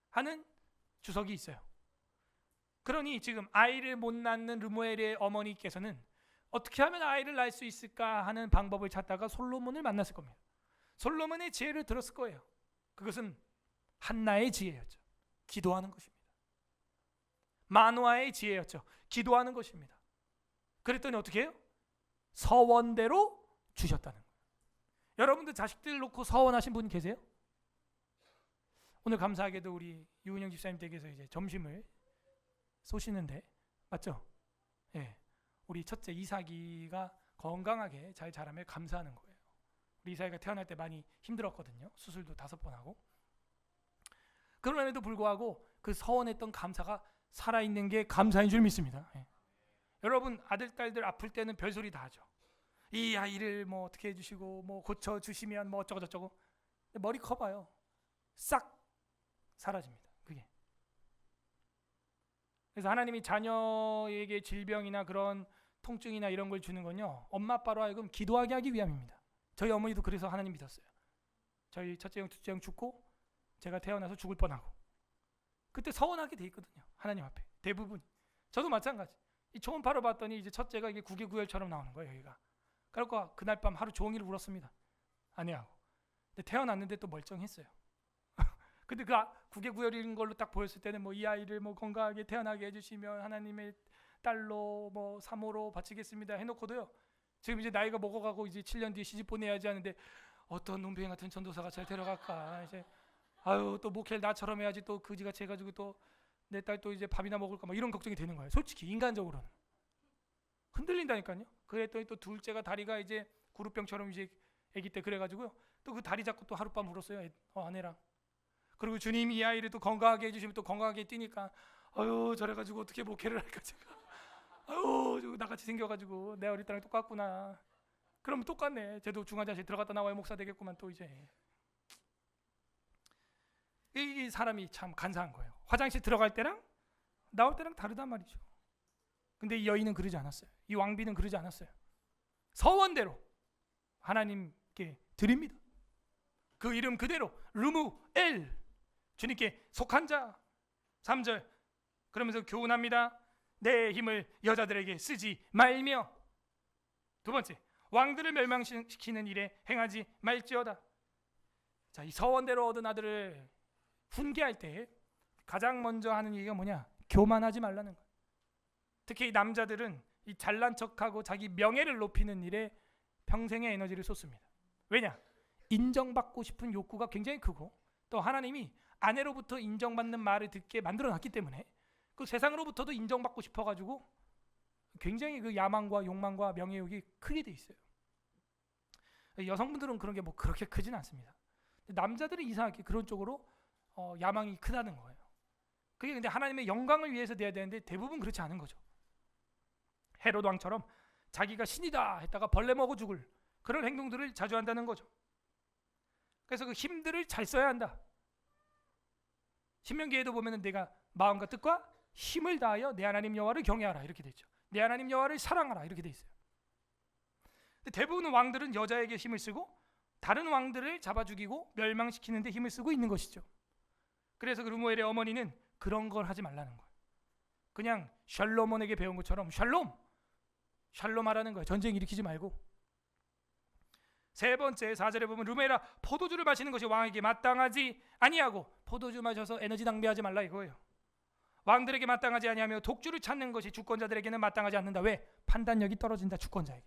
하는 주석이 있어요. 그러니 지금 아이를 못 낳는 르무엘의 어머니께서는 어떻게 하면 아이를 낳을 수 있을까 하는 방법을 찾다가 솔로몬을 만났을 겁니다. 솔로몬의 지혜를 들었을 거예요. 그것은 한나의 지혜였죠. 기도하는 것입니다. 마노아의 지혜였죠. 기도하는 것입니다. 그랬더니 어떻게 해요? 서원대로 주셨다는 거예요. 여러분들 자식들 놓고 서원하신 분 계세요? 오늘 감사하게도 우리 유은영 집사님 댁에서 이제 점심을 쏘시는데 맞죠? 예, 우리 첫째 이삭이가 건강하게 잘 자라며 감사하는 거예요. 우리 이삭이가 태어날 때 많이 힘들었거든요. 수술도 5번 하고. 그럼에도 불구하고 그 서원했던 감사가 살아있는 게 감사인 줄 믿습니다. 예. 여러분 아들 딸들 아플 때는 별소리 다 하죠. 이 아이를 뭐 어떻게 해주시고 뭐 고쳐주시면 뭐 어쩌고 저쩌고. 머리 커봐요, 싹 사라집니다, 그게. 그래서 하나님이 자녀에게 질병이나 그런 통증이나 이런 걸 주는 건요 엄마 아빠로 하여금 기도하게 하기 위함입니다. 저희 어머니도 그래서 하나님 믿었어요. 저희 첫째 형 둘째 형 죽고 제가 태어나서 죽을 뻔하고 그때 서원하게 돼 있거든요, 하나님 앞에. 대부분. 저도 마찬가지. 이 초음파로 봤더니 이제 첫째가 이게 구개구열처럼 나오는 거예요, 여기가. 그러니까 그날 밤 하루 종일 울었습니다, 아내하고. 근데 태어났는데 또 멀쩡했어요. 근데 그 구개구열인 걸로 딱 보였을 때는 뭐 이 아이를 뭐 건강하게 태어나게 해주시면 하나님의 달러 뭐 3호로 바치겠습니다 해놓고도요. 지금 이제 나이가 먹어가고 이제 7년 뒤에 시집 보내야지 하는데 어떤 논병 같은 전도사가 잘 데려갈까 이제 아유 또 목회를 나처럼 해야지 또 그지같이 해가지고 또 내 딸 또 이제 밥이나 먹을까 막 이런 걱정이 되는 거예요. 솔직히 인간적으로는 흔들린다니까요. 그랬더니 또 둘째가 다리가 이제 구루병처럼 이제 아기 때 그래가지고요. 또 그 다리 잡고 또 하룻밤 울었어요. 아내랑. 그리고 주님이 이 아이를 또 건강하게 해주시면 또 건강하게 뛰니까 아유 저래가지고 어떻게 목회를 할까 제가 아유 나같이 생겨가지고 내 어릴 때랑 똑같구나. 그럼 똑같네. 쟤도 중환자실 들어갔다 나와야 목사 되겠구만 또 이제. 이 사람이 참 간사한 거예요. 화장실 들어갈 때랑 나올 때랑 다르단 말이죠. 근데 이 여인은 그러지 않았어요. 이 왕비는 그러지 않았어요. 서원대로 하나님께 드립니다. 그 이름 그대로 르무엘 주님께 속한 자. 3절 그러면서 교훈합니다. 내 힘을 여자들에게 쓰지 말며. 두 번째 왕들을 멸망시키는 일에 행하지 말지어다. 자, 이 서원대로 얻은 아들을 훈계할 때 가장 먼저 하는 얘기가 뭐냐? 교만하지 말라는 거예요. 특히 이 남자들은 이 잘난 척하고 자기 명예를 높이는 일에 평생의 에너지를 쏟습니다. 왜냐? 인정받고 싶은 욕구가 굉장히 크고 또 하나님이 아내로부터 인정받는 말을 듣게 만들어놨기 때문에 그 세상으로부터도 인정받고 싶어가지고 굉장히 그 야망과 욕망과 명예욕이 크게 돼 있어요. 여성분들은 그런 게 뭐 그렇게 크진 않습니다. 남자들은 이상하게 그런 쪽으로 야망이 크다는 거예요. 그게 근데 하나님의 영광을 위해서 돼야 되는데 대부분 그렇지 않은 거죠. 헤롯 왕처럼 자기가 신이다 했다가 벌레 먹어 죽을 그런 행동들을 자주 한다는 거죠. 그래서 그 힘들을 잘 써야 한다. 신명기에도 보면은 내가 마음과 뜻과 힘을 다하여 내 하나님 여호와를 경외하라 이렇게 돼 있죠. 내 하나님 여호와를 사랑하라 이렇게 돼 있어요. 근데 대부분 왕들은 여자에게 힘을 쓰고 다른 왕들을 잡아 죽이고 멸망시키는 데 힘을 쓰고 있는 것이죠. 그래서 그 르무엘의 어머니는 그런 걸 하지 말라는 거예요. 그냥 샬롬원에게 배운 것처럼 샬롬 하라는 거예요. 전쟁 일으키지 말고. 세 번째 4절에 보면 르무엘아 포도주를 마시는 것이 왕에게 마땅하지 아니하고 포도주 마셔서 에너지 낭비하지 말라 이거예요. 왕들에게 마땅하지 아니하며 독주를 찾는 것이 주권자들에게는 마땅하지 않는다. 왜? 판단력이 떨어진다. 주권자에게.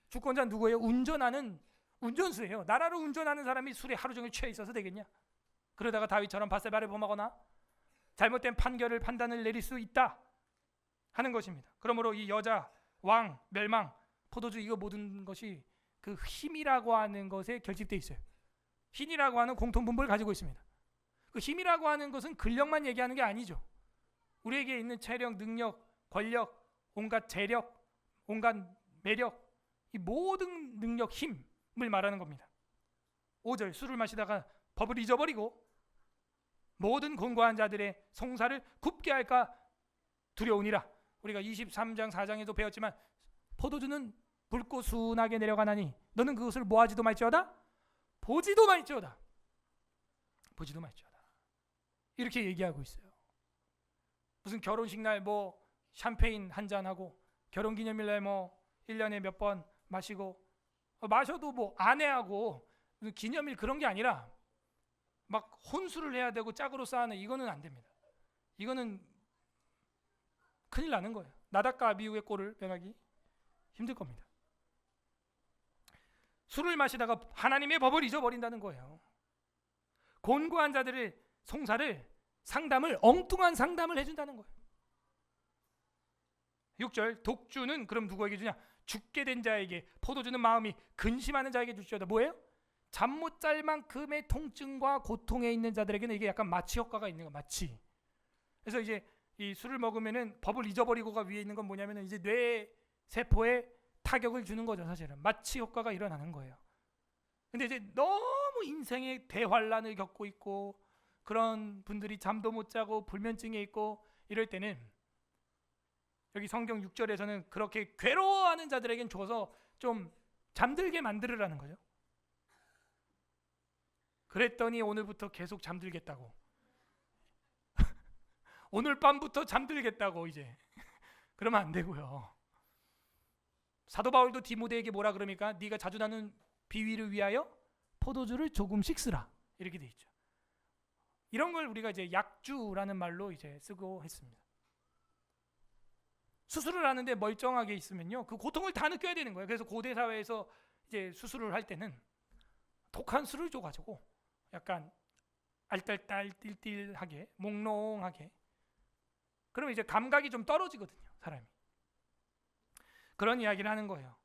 주권자는 누구예요? 운전하는 운전수예요. 나라를 운전하는 사람이 술에 하루 종일 취해 있어서 되겠냐? 그러다가 다윗처럼 밧세바를 범하거나 잘못된 판단을 내릴 수 있다 하는 것입니다. 그러므로 이 여자, 왕, 멸망, 포도주 이거 모든 것이 그 힘이라고 하는 것에 결집되어 있어요. 힘이라고 하는 공통분모를 가지고 있습니다. 그 힘이라고 하는 것은 근력만 얘기하는 게 아니죠. 우리에게 있는 체력, 능력, 권력, 온갖 재력, 온갖 매력 이 모든 능력, 힘을 말하는 겁니다. 5절 술을 마시다가 법을 잊어버리고 모든 곤고한 자들의 송사를 굽게 할까 두려우니라. 우리가 23장 4장에도 배웠지만 포도주는 붉고 순하게 내려가나니 너는 그것을 모하지도 말지어다 보지도 말지어다 보지도 말지어다 이렇게 얘기하고 있어요. 무슨 결혼식 날 뭐 샴페인 한잔하고 결혼기념일 날 뭐 1년에 몇 번 마시고 마셔도 뭐 아내하고 기념일 그런 게 아니라 막 혼술을 해야 되고 짝으로 쌓아내 이거는 안 됩니다. 이거는 큰일 나는 거예요. 나닷과 아비후의 꼴을 변하기 힘들 겁니다. 술을 마시다가 하나님의 법을 잊어버린다는 거예요. 곤고한 자들의 송사를 상담을 엉뚱한 상담을 해준다는 거예요. 6절 독주는 그럼 누구에게 주냐? 죽게 된 자에게 포도주는 마음이 근심하는 자에게 주시오다. 뭐예요? 잠 못 잘 만큼의 통증과 고통에 있는 자들에게는 이게 약간 마취 효과가 있는 거 마취. 그래서 이제 이 술을 먹으면은 법을 잊어버리고가 위에 있는 건 뭐냐면은 이제 뇌 세포에 타격을 주는 거죠. 사실은 마취 효과가 일어나는 거예요. 근데 이제 너무 인생의 대환란을 겪고 있고 그런 분들이 잠도 못 자고 불면증에 있고 이럴 때는 여기 성경 6절에서는 그렇게 괴로워하는 자들에겐 줘서 좀 잠들게 만들으라는 거죠. 그랬더니 오늘부터 계속 잠들겠다고 오늘 밤부터 잠들겠다고 이제 그러면 안 되고요. 사도 바울도 디모데에게 뭐라 그럽니까? 네가 자주 나는 비위를 위하여 포도주를 조금씩 쓰라 이렇게 돼 있죠. 이런 걸 우리가 이제 약주라는 말로 이제 쓰고 했습니다. 수술을 하는데 멀쩡하게 있으면요, 그 고통을 다 느껴야 되는 거예요. 그래서 고대 사회에서 이제 수술을 할 때는 독한 술을 줘가지고 약간 알딸딸 띨띨하게 몽롱하게, 그러면 이제 감각이 좀 떨어지거든요, 사람이. 그런 이야기를 하는 거예요.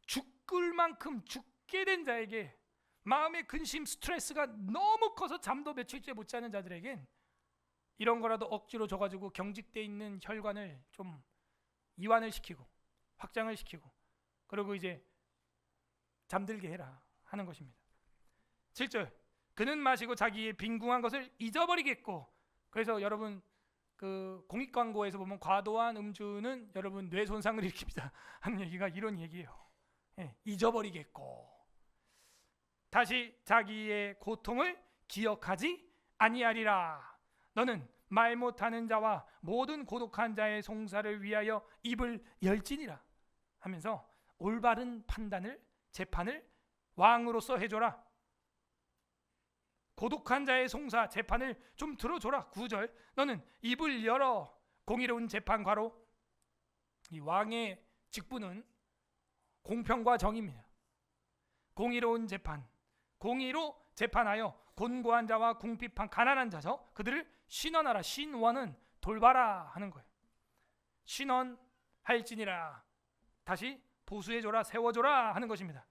죽을 만큼 죽게 된 자에게 마음의 근심, 스트레스가 너무 커서 잠도 며칠째 못 자는 자들에겐 이런 거라도 억지로 줘가지고 경직돼 있는 혈관을 좀 이완을 시키고 확장을 시키고, 그리고 이제 잠들게 해라 하는 것입니다. 7절, 그는 마시고 자기의 빈궁한 것을 잊어버리겠고. 그래서 여러분 그 공익 광고에서 보면 과도한 음주는 여러분 뇌 손상을 일으킵니다 하는 얘기가 이런 얘기예요. 잊어버리겠고 다시 자기의 고통을 기억하지 아니하리라. 너는 말 못하는 자와 모든 고독한 자의 송사를 위하여 입을 열지니라 하면서 올바른 판단을, 재판을 왕으로서 해줘라. 고독한 자의 송사, 재판을 좀 들어줘라. 9절, 너는 입을 열어 공의로운 재판과로. 이 왕의 직분은 공평과 정의입니다. 공의로운 재판, 공의로 재판하여 곤고한 자와 궁핍한 가난한 자죠, 그들을 신원하라. 신원은 돌봐라 하는 거예요. 신원할지니라, 다시 보수해줘라, 세워줘라 하는 것입니다.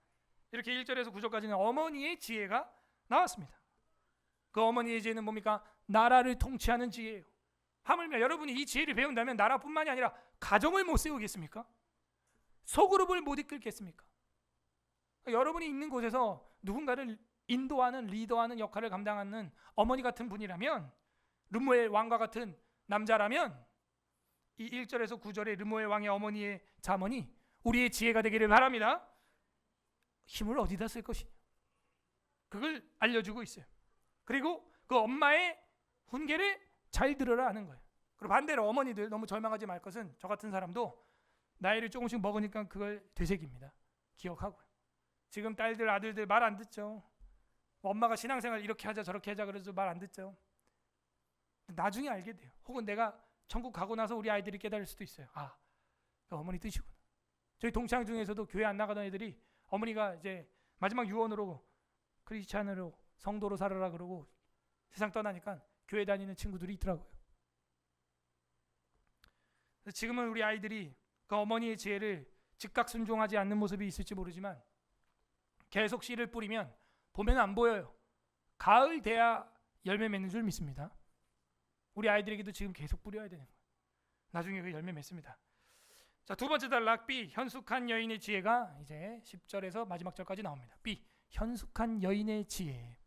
이렇게 1절에서 9절까지는 어머니의 지혜가 나왔습니다. 그 어머니의 지혜는 뭡니까? 나라를 통치하는 지혜예요. 하물며 여러분이 이 지혜를 배운다면 나라뿐만이 아니라 가정을 못 세우겠습니까? 소그룹을 못 이끌겠습니까? 여러분이 있는 곳에서 누군가를 인도하는, 리더하는 역할을 감당하는 어머니 같은 분이라면, 르무엘 왕과 같은 남자라면, 이 1절에서 9절의 르무엘 왕의 어머니의 자문이 우리의 지혜가 되기를 바랍니다. 힘을 어디다 쓸 것이냐, 그걸 알려주고 있어요. 그리고 그 엄마의 훈계를 잘 들으라 하는 거예요. 그리고 반대로 어머니들 너무 절망하지 말 것은, 저 같은 사람도 나이를 조금씩 먹으니까 그걸 되새깁니다. 기억하고요. 지금 딸들, 아들들 말 안 듣죠. 엄마가 신앙생활 이렇게 하자 저렇게 하자 그래서 말 안 듣죠. 나중에 알게 돼요. 혹은 내가 천국 가고 나서 우리 아이들이 깨달을 수도 있어요. 아, 어머니 뜻이구나. 저희 동창 중에서도 교회 안 나가던 애들이 어머니가 이제 마지막 유언으로 크리스찬으로 성도로 살아라 그러고 세상 떠나니까 교회 다니는 친구들이 있더라고요. 지금은 우리 아이들이 그 어머니의 지혜를 즉각 순종하지 않는 모습이 있을지 모르지만 계속 씨를 뿌리면 봄에는 안 보여요. 가을 돼야 열매 맺는 줄 믿습니다. 우리 아이들에게도 지금 계속 뿌려야 되는 거예요. 나중에 그 열매 맺습니다. 자, 두 번째 단락 B, 현숙한 여인의 지혜가 이제 10절에서 마지막 절까지 나옵니다. B, 현숙한 여인의 지혜.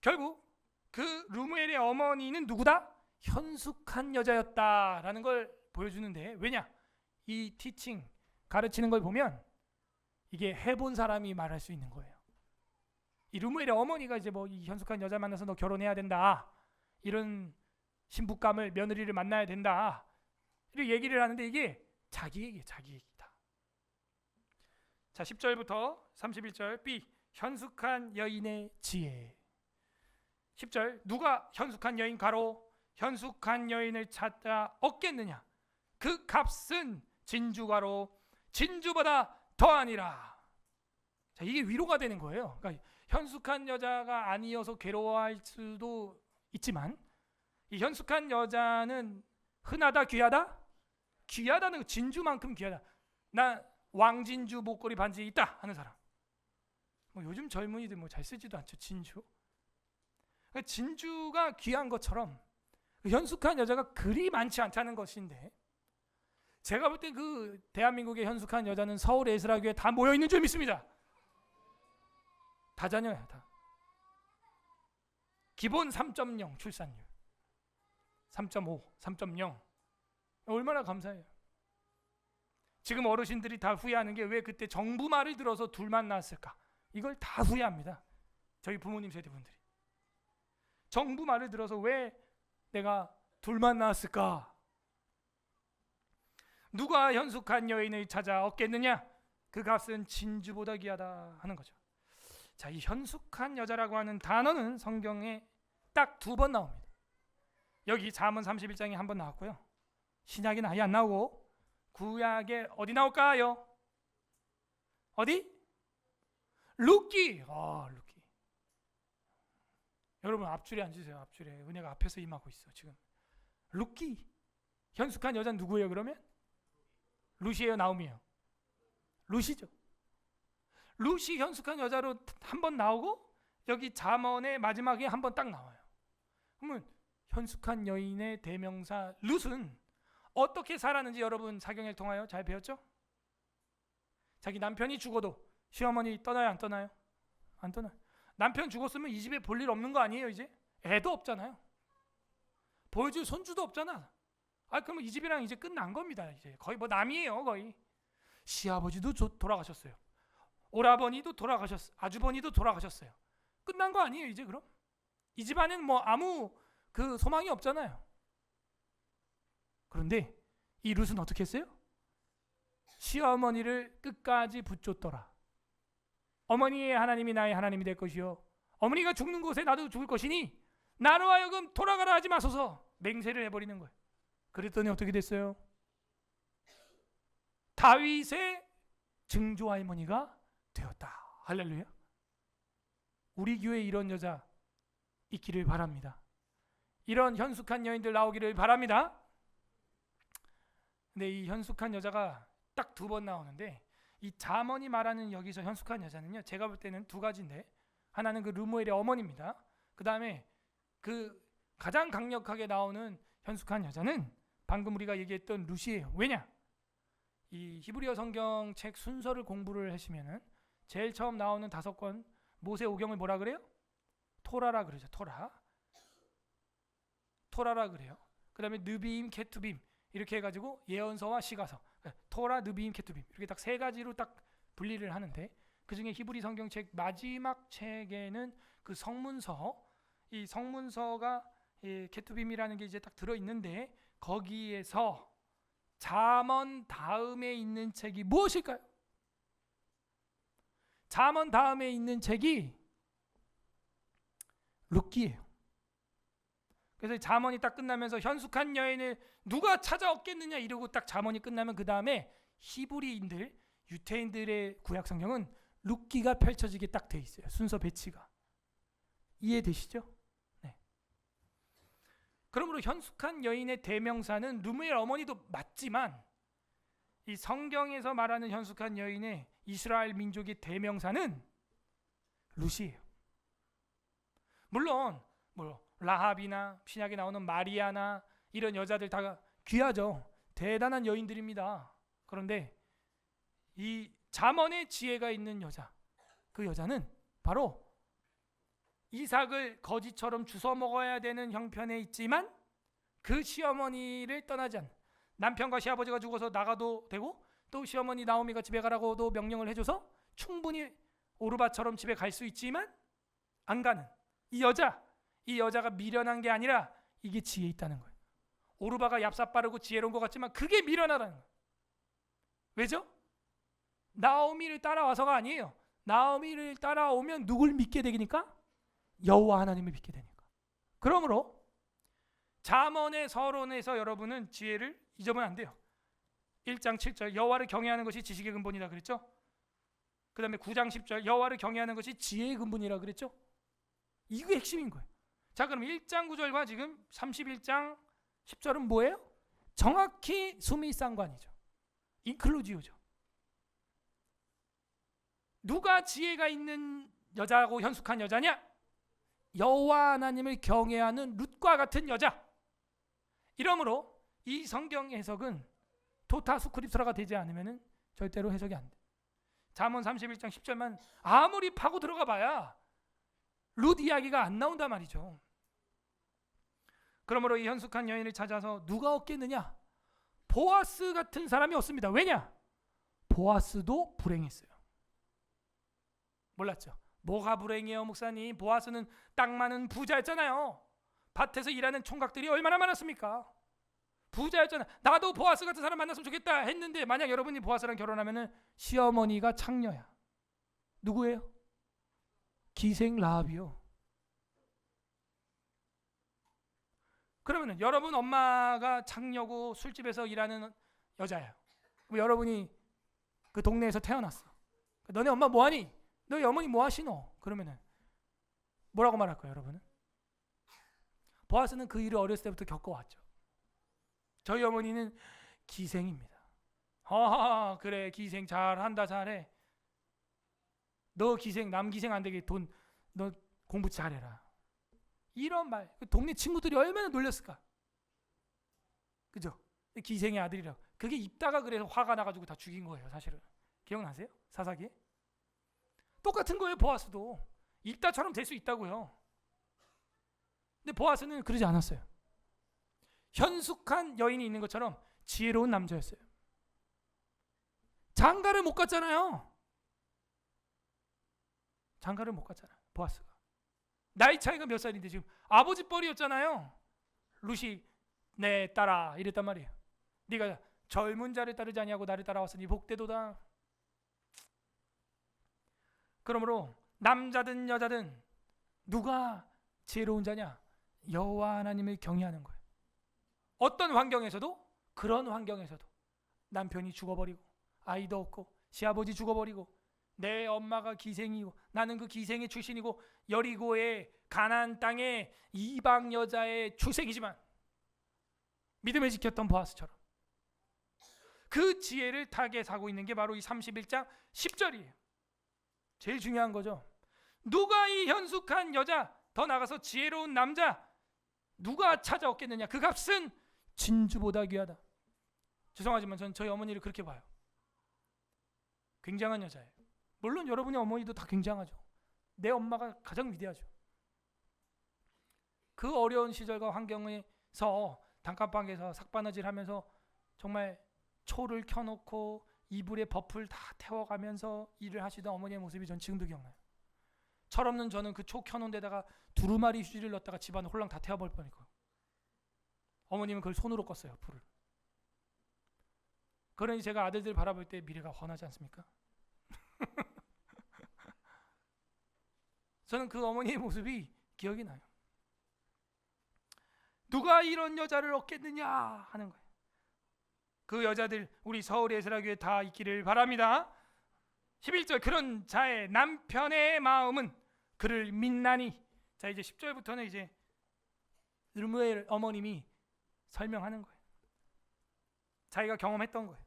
결국 그 르무엘의 어머니는 누구다? 현숙한 여자였다라는 걸 보여주는데, 왜냐? 이 티칭, 가르치는 걸 보면 이게 해본 사람이 말할 수 있는 거예요. 이 르무엘의 어머니가 이제 뭐 이 현숙한 여자 만나서 너 결혼해야 된다, 이런 신부감을, 며느리를 만나야 된다, 이렇게 얘기를 하는데 이게 자기 얘기다. 자, 10절부터 31절 B, 현숙한 여인의 지혜. 10절, 누가 현숙한 여인 가로 현숙한 여인을 찾아 얻겠느냐? 그 값은 진주가로 진주보다 더하니라. 자, 이게 위로가 되는 거예요. 그러니까 현숙한 여자가 아니어서 괴로워할 수도 있지만, 이 현숙한 여자는 흔하다, 귀하다? 귀하다는, 진주만큼 귀하다. 나 왕진주 목걸이 반지 있다 하는 사람. 뭐 요즘 젊은이들 뭐 잘 쓰지도 않죠, 진주. 그러니까 진주가 귀한 것처럼 현숙한 여자가 그리 많지 않다는 것인데, 제가 볼 때 그 대한민국의 현숙한 여자는 서울 에스라교에 다 모여 있는 줄 믿습니다. 다자녀야, 다. 기본 3.0 출산율, 3.5, 3.0. 얼마나 감사해요. 지금 어르신들이 다 후회하는 게 왜 그때 정부 말을 들어서 둘만 낳았을까? 이걸 다 후회합니다. 저희 부모님 세대분들이. 정부 말을 들어서 왜 내가 둘만 낳았을까? 누가 현숙한 여인을 찾아 얻겠느냐? 그 값은 진주보다 귀하다 하는 거죠. 자, 이 현숙한 여자라고 하는 단어는 성경에 딱 2번 나옵니다. 여기 잠언 31장에 1번 나왔고요. 신약에는 아예 안 나오고 구약에 어디 나올까요? 어디? 룻기. 룻기. 여러분 앞줄에 앉으세요. 앞줄에 은혜가 앞에서 임하고 있어 지금. 룻기. 현숙한 여자는 누구예요 그러면? 룻이에요 나오미예요? 룻이죠. 룻이 현숙한 여자로 한 번 나오고 여기 잠언의 마지막에 한 번 딱 나와요. 그러면 현숙한 여인의 대명사 룻은 어떻게 살았는지 여러분 사경을 통하여 잘 배웠죠? 자기 남편이 죽어도 시어머니 떠나요 안 떠나요? 안 떠나요. 남편 죽었으면 이 집에 볼 일 없는 거 아니에요 이제? 애도 없잖아요. 보여줄 손주도 없잖아. 그러면 이 집이랑 이제 끝난 겁니다. 이제 거의 뭐 남이에요 거의. 시아버지도 돌아가셨어요. 오라버니도 돌아가셨어요. 아주버니도 돌아가셨어요. 끝난 거 아니에요 이제 그럼? 이 집안에는 뭐 아무 그 소망이 없잖아요. 그런데 이 룻은 어떻게 했어요? 시어머니를 끝까지 붙잡더라. 어머니의 하나님이 나의 하나님이 될 것이요 어머니가 죽는 곳에 나도 죽을 것이니 나로 하여금 돌아가라 하지 마소서 맹세를 해버리는 거예요. 그랬더니 어떻게 됐어요? 다윗의 증조 할머니가 되었다. 할렐루야. 우리 교회에 이런 여자 있기를 바랍니다. 이런 현숙한 여인들 나오기를 바랍니다. 근데 이 현숙한 여자가 딱 두 번 나오는데 이 잠언이 말하는 여기서 현숙한 여자는요 제가 볼 때는 두 가지인데 하나는 그 르무엘의 어머니입니다. 그 다음에 그 가장 강력하게 나오는 현숙한 여자는 방금 우리가 얘기했던 룻이에요. 왜냐? 이 히브리어 성경책 순서를 공부를 하시면은 제일 처음 나오는 5권 모세 오경을 뭐라 그래요? 토라라 그러죠. 토라라 그래요. 그 다음에 느비임, 케투빔 이렇게 해가지고 예언서와 시가서 토라, 느비임, 케투빔 이렇게 딱 3가지로 딱 분리를 하는데 그 중에 히브리 성경책 마지막 책에는 그 성문서 이 성문서가 이 케투빔이라는 게 이제 딱 들어있는데 거기에서 잠언 다음에 있는 책이 무엇일까요? 잠언 다음에 있는 책이 룻기예요. 그래서 잠언이 딱 끝나면서 현숙한 여인을 누가 찾아왔겠느냐 이러고 딱 잠언이 끝나면 그 다음에 히브리인들 유태인들의 구약 성경은 룻기가 펼쳐지게 딱 돼 있어요. 순서 배치가 이해되시죠? 네. 그러므로 현숙한 여인의 대명사는 르무엘 어머니도 맞지만 이 성경에서 말하는 현숙한 여인의 이스라엘 민족의 대명사는 룻이에요. 물론 뭐 라합이나 신약에 나오는 마리아나 이런 여자들 다 귀하죠. 대단한 여인들입니다. 그런데 이 잠언의 지혜가 있는 여자, 그 여자는 바로 이삭을 거지처럼 주워 먹어야 되는 형편에 있지만 그 시어머니를 떠나지 않는, 남편과 시아버지가 죽어서 나가도 되고 또 시어머니 나오미가 집에 가라고도 명령을 해줘서 충분히 오르바처럼 집에 갈 수 있지만 안 가는 이 여자가 미련한 게 아니라 이게 지혜 있다는 거예요. 오르바가 얍삽 빠르고 지혜로운 것 같지만 그게 미련하다는 거예요. 왜죠? 나오미를 따라와서가 아니에요. 나오미를 따라오면 누굴 믿게 되니까? 여호와 하나님을 믿게 되니까. 그러므로 잠언의 서론에서 여러분은 지혜를 잊어버리면 안 돼요. 1장 7절 여호와를 경외하는 것이 지식의 근본이다 그랬죠? 그 다음에 9장 10절 여호와를 경외하는 것이 지혜의 근본이라 그랬죠? 이게 핵심인 거예요. 자, 그럼 1장 9절과 지금 31장 10절은 뭐예요? 정확히 수미상관이죠. 인클루지오죠. 누가 지혜가 있는 여자고 현숙한 여자냐? 여호와 하나님을 경외하는 룻과 같은 여자. 이러므로 이 성경 해석은 토타수크립스라가 되지 않으면 절대로 해석이 안 돼. 잠언 31장 10절만 아무리 파고 들어가 봐야 룻 이야기가 안 나온단 말이죠. 그러므로 이 현숙한 여인을 찾아서 누가 얻겠느냐? 보아스 같은 사람이 없습니다. 왜냐? 보아스도 불행했어요. 몰랐죠? 뭐가 불행해요 목사님? 보아스는 땅 많은 부자였잖아요. 밭에서 일하는 총각들이 얼마나 많았습니까? 부자였잖아. 나도 보아스 같은 사람 만났으면 좋겠다 했는데 만약 여러분이 보아스랑 결혼하면 시어머니가 창녀야. 누구예요? 기생 라합이요. 그러면 여러분 엄마가 창녀고 술집에서 일하는 여자예요. 여러분이 그 동네에서 태어났어. 너네 엄마 뭐하니? 너희 어머니 뭐하시노? 그러면은 뭐라고 말할 거예요, 여러분은? 보아스는 그 일을 어렸을 때부터 겪어왔죠. 저희 어머니는 기생입니다. 하하, 그래, 기생 잘한다, 잘해. 너 기생, 남 기생 안 되게 너 공부 잘해라. 이런 말, 동네 친구들이 얼마나 놀렸을까? 그죠? 기생의 아들이라고. 그게 입다가 그래서 화가 나가지고 다 죽인 거예요, 사실은. 기억나세요? 사사기에? 똑같은 거예요, 보아스도. 입다처럼 될 수 있다고요. 근데 보아스는 그러지 않았어요. 현숙한 여인이 있는 것처럼 지혜로운 남자였어요. 장가를 못 갔잖아요. 장가를 못 갔잖아, 보아스가. 나이 차이가 몇 살인데 지금 아버지 뻘이었잖아요. 룻이 내 딸아 이랬단 말이에요. 네가 젊은 자를 따르지 아니하고 나를 따라왔으니 복되도다. 그러므로 남자든 여자든 누가 지혜로운 자냐? 여호와 하나님을 경외하는 거예요. 어떤 환경에서도, 그런 환경에서도 남편이 죽어버리고 아이도 없고 시아버지 죽어버리고 내 엄마가 기생이고 나는 그 기생의 출신이고 여리고의 가나안 땅의 이방 여자의 출생이지만 믿음을 지켰던 보아스처럼 그 지혜를 타겟 하고 있는 게 바로 이 31장 10절이에요. 제일 중요한 거죠. 누가 이 현숙한 여자, 더 나가서 지혜로운 남자 누가 찾아왔겠느냐? 그 값은 진주보다 귀하다. 죄송하지만 저는 저희 어머니를 그렇게 봐요. 굉장한 여자예요. 물론 여러분의 어머니도 다 굉장하죠. 내 엄마가 가장 위대하죠. 그 어려운 시절과 환경에서 단칸방에서 삭바느질하면서 정말 초를 켜놓고 이불에 버프를 다 태워가면서 일을 하시던 어머니의 모습이 전 지금도 기억나요. 철없는 저는 그 초 켜놓은 데다가 두루마리 휴지를 넣었다가 집안을 홀랑 다 태워버릴 뻔했고, 어머님은 그걸 손으로 껐어요, 불을. 그러니 제가 아들들 바라볼 때 미래가 훤하지 않습니까? 저는 그 어머니의 모습이 기억이 나요. 누가 이런 여자를 얻겠느냐 하는 거예요. 그 여자들 우리 서울의 에스라교회에 다 있기를 바랍니다. 11절, 그런 자의 남편의 마음은 그를 믿나니. 자, 이제 10절부터는 이제 르무엘 어머님이 설명하는 거예요. 자기가 경험했던 거예요.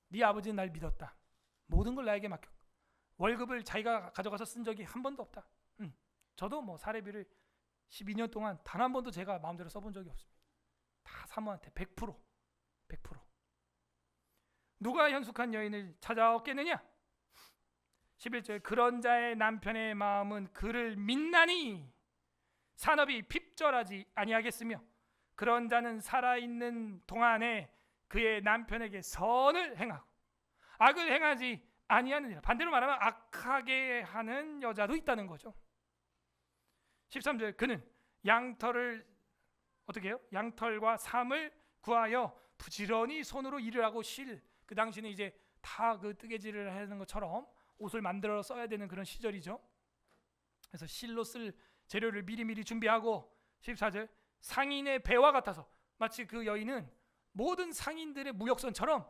네 아버지는 날 믿었다. 모든 걸 나에게 맡겼고 월급을 자기가 가져가서 쓴 적이 한 번도 없다. 저도 뭐 사례비를 12년 동안 단 한 번도 제가 마음대로 써본 적이 없습니다. 다 사모한테 100%. 누가 현숙한 여인을 찾아왔겠느냐? 11절, 그런 자의 남편의 마음은 그를 믿나니 산업이 핍절하지 아니하겠으며 그런 자는 살아있는 동안에 그의 남편에게 선을 행하고 악을 행하지 아니하느니라. 반대로 말하면 악하게 하는 여자도 있다는 거죠. 13절, 그는 양털을 어떻게 해요? 양털과 삼을 구하여 부지런히 손으로 일을 하고 그 당시는 이제 다 그 뜨개질을 하는 것처럼 옷을 만들어 써야 되는 그런 시절이죠. 그래서 실로 쓸 재료를 미리미리 준비하고 14절, 상인의 배와 같아서 마치 그 여인은 모든 상인들의 무역선처럼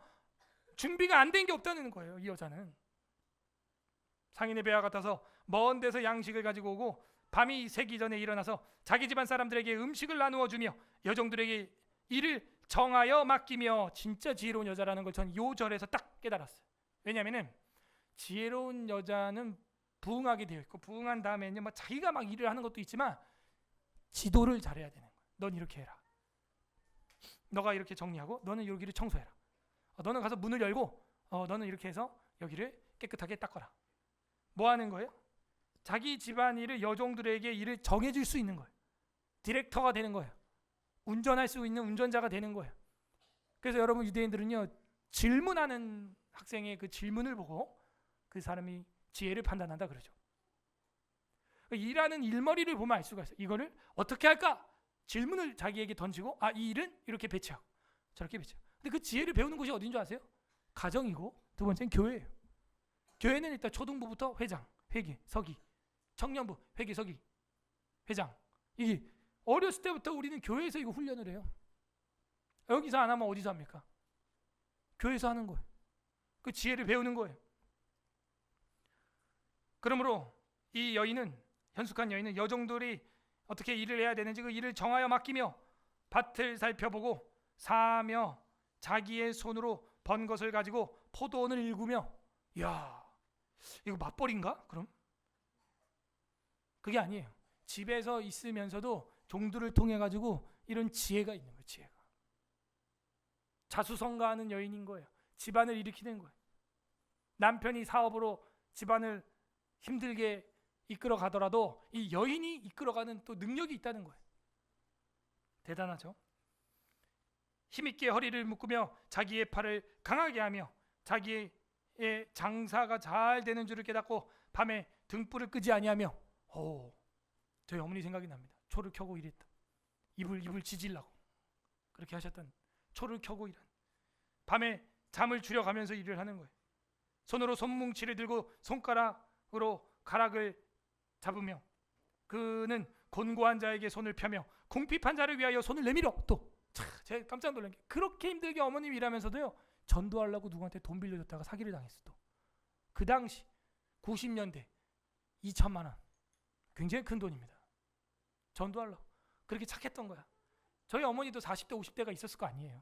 준비가 안 된 게 없다는 거예요. 이 여자는 상인의 배와 같아서 먼 데서 양식을 가지고 오고 밤이 새기 전에 일어나서 자기 집안 사람들에게 음식을 나누어 주며 여종들에게 일을 정하여 맡기며. 진짜 지혜로운 여자라는 걸 전 이 절에서 딱 깨달았어요. 왜냐하면 지혜로운 여자는 부응하게 되어 있고 부응한 다음에는 뭐 자기가 막 일을 하는 것도 있지만 지도를 잘해야 되는 거예요. 넌 이렇게 해라. 너가 이렇게 정리하고 너는 여기를 청소해라. 너는 가서 문을 열고 너는 이렇게 해서 여기를 깨끗하게 닦아라. 뭐 하는 거예요? 자기 집안일을 여종들에게 일을 정해줄 수 있는 거예요. 디렉터가 되는 거예요. 운전할 수 있는 운전자가 되는 거예요. 그래서 여러분 유대인들은요, 질문하는 학생의 그 질문을 보고 그 사람이 지혜를 판단한다 그러죠. 일하는 일머리를 보면 알 수가 있어요. 이거를 어떻게 할까? 질문을 자기에게 던지고 이 일은 이렇게 배치하고 저렇게 배치하고. 근데 그 지혜를 배우는 곳이 어딘 줄 아세요? 가정이고 두 번째는 교회예요. 교회는 일단 초등부부터 회장, 회계, 서기, 청년부, 회계, 서기, 회장. 이게 어렸을 때부터 우리는 교회에서 이거 훈련을 해요. 여기서 안 하면 어디서 합니까? 교회에서 하는 거예요. 그 지혜를 배우는 거예요. 그러므로 이 여인은, 현숙한 여인은 여종들이 어떻게 일을 해야 되는지 그 일을 정하여 맡기며 밭을 살펴보고 사며 자기의 손으로 번 것을 가지고 포도원을 일구며, 야, 이거 맞벌인가? 그럼 그게 아니에요. 집에서 있으면서도 종들을 통해 가지고 이런 지혜가 있는 거예요. 지혜가 자수성가하는 여인인 거예요. 집안을 일으키는 거예요. 남편이 사업으로 집안을 힘들게 이끌어 가더라도 이 여인이 이끌어가는 또 능력이 있다는 거예요. 대단하죠. 힘있게 허리를 묶으며 자기의 팔을 강하게 하며 자기의 장사가 잘 되는 줄을 깨닫고 밤에 등불을 끄지 아니하며, 저희 어머니 생각이 납니다. 초를 켜고 일했다. 입을 지질라고 그렇게 하셨던, 초를 켜고 일한, 밤에 잠을 줄여가면서 일을 하는 거예요. 손으로 손뭉치를 들고 손가락으로 가락을 잡으며 그는 곤고한 자에게 손을 펴며 궁핍한 자를 위하여 손을 내밀어. 또 제가 깜짝 놀란 게, 그렇게 힘들게 어머님 일하면서도요, 전도하려고 누구한테 돈 빌려줬다가 사기를 당했어. 또 그 당시 90년대 2천만 원, 굉장히 큰 돈입니다. 전도하려고 그렇게 착했던 거야. 저희 어머니도 40대 50대가 있었을 거 아니에요.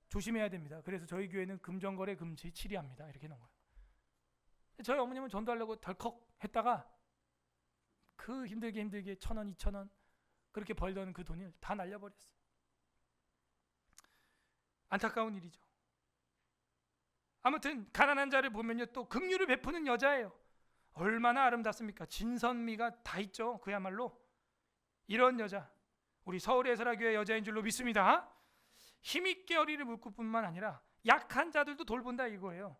조심해야 됩니다. 그래서 저희 교회는 금전거래 금지 7위합니다. 이렇게 해놓은 거예요. 저희 어머님은 전도하려고 덜컥 했다가 그 힘들게 1,000원 2,000원 그렇게 벌던 그 돈을 다 날려버렸어요. 안타까운 일이죠. 아무튼 가난한 자를 보면요, 또 긍휼을 베푸는 여자예요. 얼마나 아름답습니까? 진선미가 다 있죠. 그야말로 이런 여자, 우리 서울의 에스라교회 여자인 줄로 믿습니다. 힘있게 허리를 묶을 뿐만 아니라 약한 자들도 돌본다 이거예요.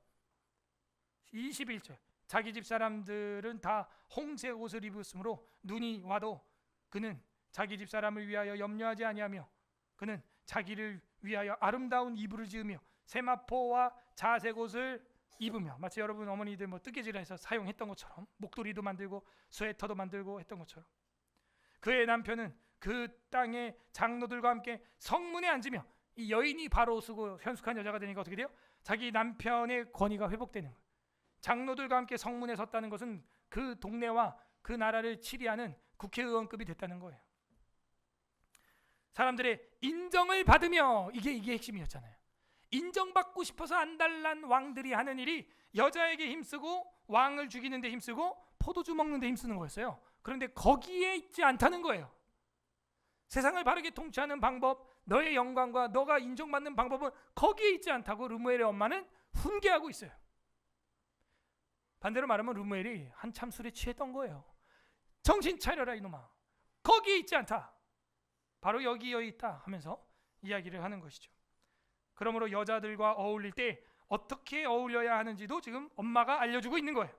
21절, 자기 집 사람들은 다 홍색 옷을 입었으므로 눈이 와도 그는 자기 집 사람을 위하여 염려하지 아니하며 그는 자기를 위하여 아름다운 이불을 지으며 세마포와 자색 옷을 입으며, 마치 여러분 어머니들 뭐 뜨개질을 해서 사용했던 것처럼 목도리도 만들고 스웨터도 만들고 했던 것처럼, 그의 남편은 그 땅의 장로들과 함께 성문에 앉으며, 이 여인이 바로 쓰고 현숙한 여자가 되니까 어떻게 돼요? 자기 남편의 권위가 회복되는 거예요. 장로들과 함께 성문에 섰다는 것은 그 동네와 그 나라를 치리하는 국회의원급이 됐다는 거예요. 사람들의 인정을 받으며, 이게 핵심이었잖아요. 인정받고 싶어서 안달난 왕들이 하는 일이 여자에게 힘쓰고 왕을 죽이는 데 힘쓰고 포도주 먹는 데 힘쓰는 거였어요. 그런데 거기에 있지 않다는 거예요. 세상을 바르게 통치하는 방법, 너의 영광과 너가 인정받는 방법은 거기에 있지 않다고 르무엘의 엄마는 훈계하고 있어요. 반대로 말하면 르무엘이 한참 술에 취했던 거예요. 정신 차려라 이놈아, 거기에 있지 않다, 바로 여기 있다 하면서 이야기를 하는 것이죠. 그러므로 여자들과 어울릴 때 어떻게 어울려야 하는지도 지금 엄마가 알려주고 있는 거예요.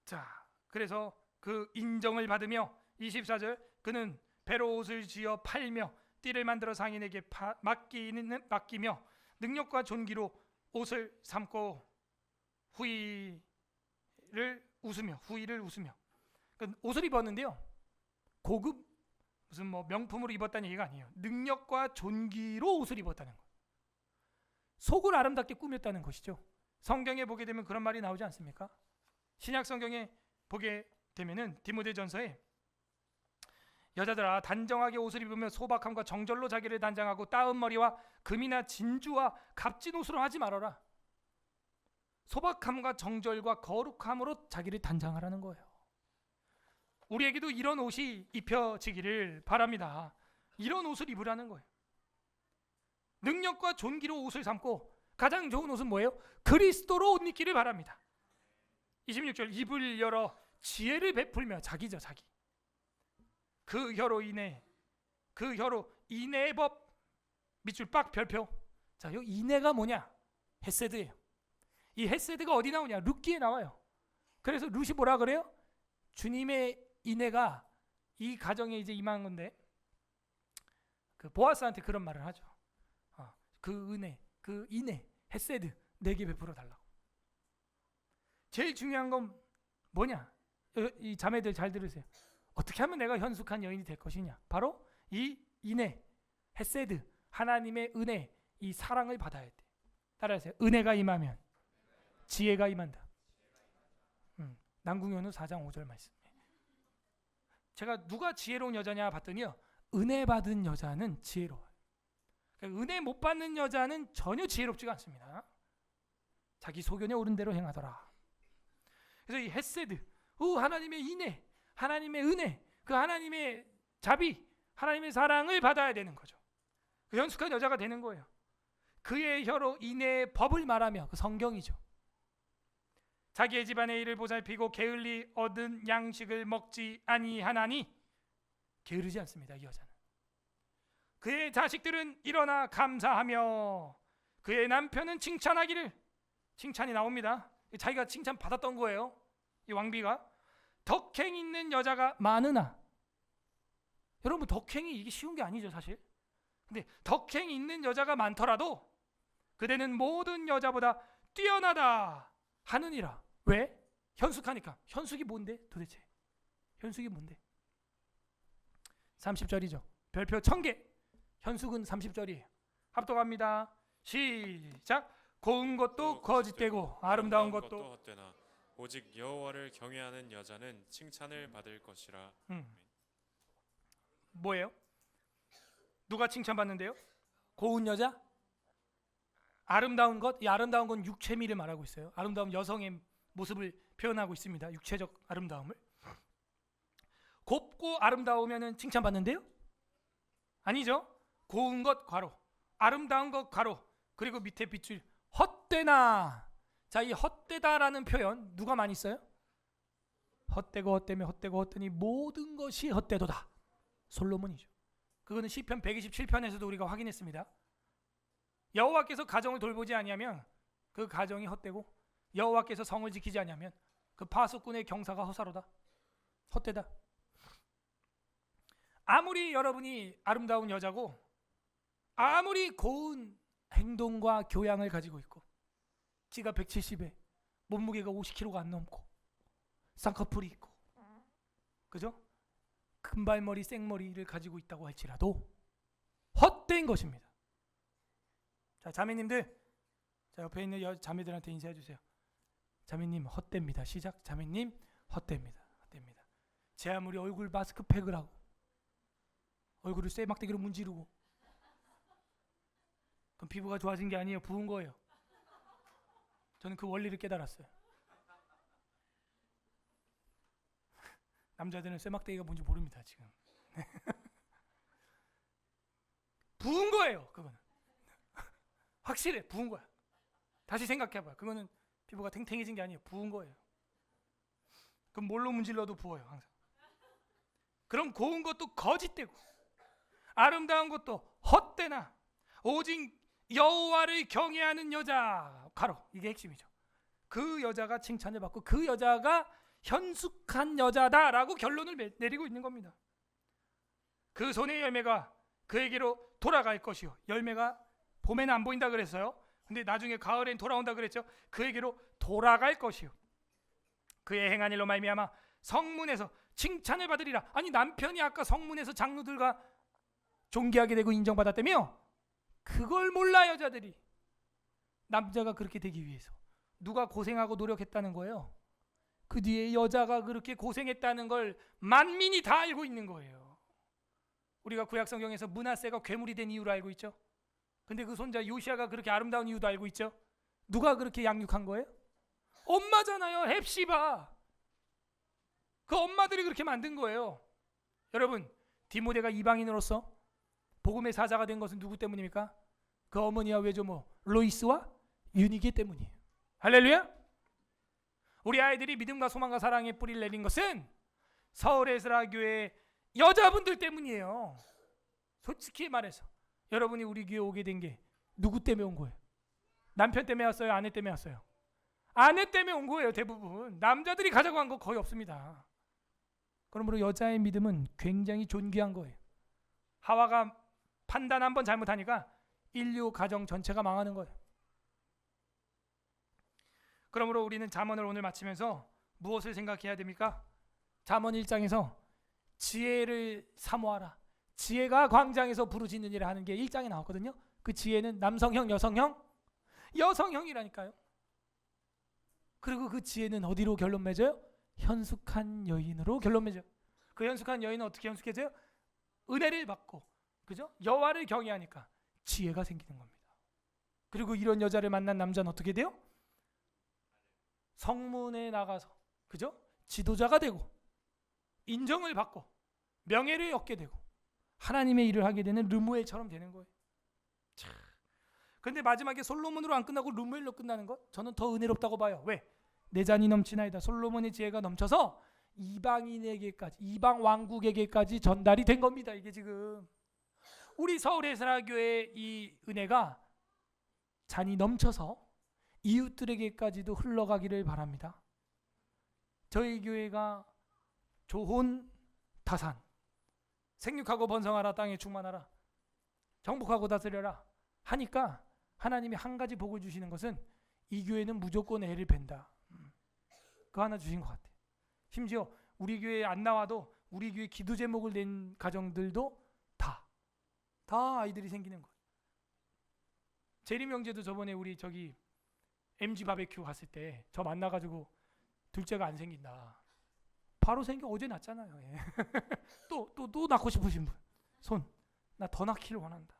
자, 그래서 그 인정을 받으며 24절, 그는 배로 옷을 지어 팔며 띠를 만들어 상인에게 맡기며 능력과 존귀로 옷을 삼고 후의를 웃으며 그러니까 옷을 입었는데요, 고급 무슨 뭐 명품으로 입었다는 얘기가 아니에요. 능력과 존귀로 옷을 입었다는 거예요. 속을 아름답게 꾸몄다는 것이죠. 성경에 보게 되면 그런 말이 나오지 않습니까? 신약 성경에 보게 되면은 디모데전서에 여자들아 단정하게 옷을 입으며 소박함과 정절로 자기를 단장하고 따은 머리와 금이나 진주와 값진 옷으로 하지 말아라. 소박함과 정절과 거룩함으로 자기를 단장하라는 거예요. 우리에게도 이런 옷이 입혀지기를 바랍니다. 이런 옷을 입으라는 거예요. 능력과 존귀로 옷을 삼고, 가장 좋은 옷은 뭐예요? 그리스도로 옷 입기를 바랍니다. 26절, 입을 열어 지혜를 베풀며, 자기죠, 자기. 그 혀로 인애의 법 밑줄 빡 별표. 자, 이 인애가 뭐냐? 헤세드예요. 이 헤세드가 어디 나오냐? 룻기에 나와요. 그래서 룻이 뭐라 그래요? 주님의 인애가 이 가정에 이제 임한 건데, 그 보아스한테 그런 말을 하죠. 그 은혜, 그 인애, 헤세드 내게 베풀어 달라고. 제일 중요한 건 뭐냐? 이 자매들 잘 들으세요. 어떻게 하면 내가 현숙한 여인이 될 것이냐? 바로 이 인애, 헤세드, 하나님의 은혜, 이 사랑을 받아야 돼. 따라하세요. 은혜가 임하면 지혜가 임한다. 남궁현우 4장 5절 말씀. 제가 누가 지혜로운 여자냐 봤더니요, 은혜 받은 여자는 지혜로워요. 그러니까 은혜 못 받는 여자는 전혀 지혜롭지가 않습니다. 자기 소견에 옳은 대로 행하더라. 그래서 이 헤세드, 하나님의 인애, 하나님의 은혜, 그 하나님의 자비, 하나님의 사랑을 받아야 되는 거죠. 그 현숙한 여자가 되는 거예요. 그의 혀로 인애의 법을 말하며, 그 성경이죠. 자기의 집안의 일을 보살피고 게을리 얻은 양식을 먹지 아니하나니, 게으르지 않습니다. 이 여자는. 그의 자식들은 일어나 감사하며 그의 남편은 칭찬하기를, 칭찬이 나옵니다. 자기가 칭찬 받았던 거예요. 이 왕비가. 덕행 있는 여자가 많으나, 여러분 덕행이 이게 쉬운 게 아니죠 사실. 근데 덕행이 있는 여자가 많더라도 그대는 모든 여자보다 뛰어나다 하느니라. 왜? 현숙하니까. 현숙이 뭔데 도대체? 현숙이 뭔데? 30절이죠. 별표 1000개. 현숙은 30절이에요. 합독합니다. 시작. 고운 것도 거짓되고 아름다운 것도 헛되나 오직 여호와를 경외하는 여자는 칭찬을 받을 것이라. 뭐예요? 누가 칭찬받는데요? 고운 여자? 아름다운 것? 이 아름다운 건 육체미를 말하고 있어요. 아름다운 여성의 모습을 표현하고 있습니다. 육체적 아름다움을. 곱고 아름다우면은 칭찬받는데요? 아니죠. 고운 것 괄호, 아름다운 것 괄호, 그리고 밑에 빗줄 헛되나. 자, 이 헛되다라는 표현 누가 많이 써요? 헛되고 헛되며 헛되고 헛되니 모든 것이 헛되도다. 솔로몬이죠. 그거는 시편 127편에서도 우리가 확인했습니다. 여호와께서 가정을 돌보지 아니하면 그 가정이 헛되고, 여호와께서 성을 지키지 아니하면 그 파수꾼의 경사가 허사로다. 헛되다. 아무리 여러분이 아름다운 여자고, 아무리 고운 행동과 교양을 가지고 있고, 키가 170에 몸무게가 50kg가 안 넘고 쌍꺼풀이 있고, 그죠? 금발머리 생머리를 가지고 있다고 할지라도 헛된 것입니다. 자, 자매님들, 자, 옆에 있는 자매들한테 인사해 주세요. 자매님 헛됩니다. 시작. 자매님 헛됩니다. 헛됩니다. 제 아무리 얼굴 마스크팩을 하고 얼굴을 쇠막대기로 문지르고, 그럼 피부가 좋아진 게 아니에요. 부은 거예요. 저는 그 원리를 깨달았어요. 남자들은 쇠막대기가 뭔지 모릅니다 지금. 부은 거예요. 그거는 확실해. 부은 거야. 다시 생각해봐요. 그거는 피부가 탱탱해진 게 아니에요. 부은 거예요. 그럼 뭘로 문질러도 부어요 항상. 그럼 고운 것도 거짓되고 아름다운 것도 헛되나 오직 여호와를 경외하는 여자, 가로, 이게 핵심이죠. 그 여자가 칭찬을 받고 그 여자가 현숙한 여자다라고 결론을 내리고 있는 겁니다. 그 손의 열매가 그에게로 돌아갈 것이요. 열매가 봄에는 안 보인다 그랬어요. 근데 나중에 가을엔 돌아온다 그랬죠. 그에게로 돌아갈 것이요. 그의 행한 일로 말미암아 성문에서 칭찬을 받으리라. 아니, 남편이 아까 성문에서 장로들과 존귀하게 되고 인정받았다며? 그걸 몰라 여자들이. 남자가 그렇게 되기 위해서 누가 고생하고 노력했다는 거예요. 그 뒤에 여자가 그렇게 고생했다는 걸 만민이 다 알고 있는 거예요. 우리가 구약 성경에서 므낫세가 괴물이 된 이유를 알고 있죠. 근데 그 손자 요시아가 그렇게 아름다운 이유도 알고 있죠. 누가 그렇게 양육한 거예요? 엄마잖아요. 헵시바. 그 엄마들이 그렇게 만든 거예요. 여러분, 디모데가 이방인으로서 복음의 사자가 된 것은 누구 때문입니까? 그 어머니와 외조모 로이스와 유니게 때문이에요. 할렐루야. 우리 아이들이 믿음과 소망과 사랑의 뿌리를 내린 것은 서울 에스라 교회 여자분들 때문이에요. 솔직히 말해서 여러분이 우리 교회 오게 된 게 누구 때문에 온 거예요? 남편 때문에 왔어요? 아내 때문에 왔어요? 아내 때문에 온 거예요. 대부분 남자들이 가자고 한 거 거의 없습니다. 그러므로 여자의 믿음은 굉장히 존귀한 거예요. 하와가 판단 한번 잘못하니까 인류 가정 전체가 망하는 거예요. 그러므로 우리는 잠언을 오늘 마치면서 무엇을 생각해야 됩니까? 잠언 1장에서 지혜를 사모하라, 지혜가 광장에서 부르짖는 일을 하는 게 1장에 나왔거든요. 그 지혜는 남성형, 여성형? 여성형이라니까요. 그리고 그 지혜는 어디로 결론 맺어요? 현숙한 여인으로 결론 맺어요. 그 현숙한 여인은 어떻게 현숙해져요? 은혜를 받고, 그죠? 여호와를 경외하니까 지혜가 생기는 겁니다. 그리고 이런 여자를 만난 남자는 어떻게 돼요? 성문에 나가서, 그죠? 지도자가 되고 인정을 받고 명예를 얻게 되고 하나님의 일을 하게 되는 르무엘처럼 되는 거예요. 근데 마지막에 솔로몬으로 안 끝나고 르무엘로 끝나는 것, 저는 더 은혜롭다고 봐요. 왜? 내 잔이 넘치나이다. 솔로몬의 지혜가 넘쳐서 이방인에게까지, 이방 왕국에게까지 전달이 된 겁니다. 이게 지금 우리 서울예술학교의 이 은혜가 잔이 넘쳐서 이웃들에게까지도 흘러가기를 바랍니다. 저희 교회가 좋은 다산, 생육하고 번성하라, 땅에 충만하라, 정복하고 다스려라 하니까 하나님이 한 가지 복을 주시는 것은 이 교회는 무조건 애를 벤다. 그거 하나 주신 것 같아요. 심지어 우리 교회에 안 나와도 우리 교회 기도 제목을 낸 가정들도 다 아이들이 생기는 거예요. 재림 형제도 저번에 우리 저기 MG 바베큐 갔을 때 저 만나가지고 둘째가 안 생긴다. 바로 생겨. 어제 낳았잖아요. 예. 또 낳고 싶으신 분 손. 나 더 낳기를 원한다.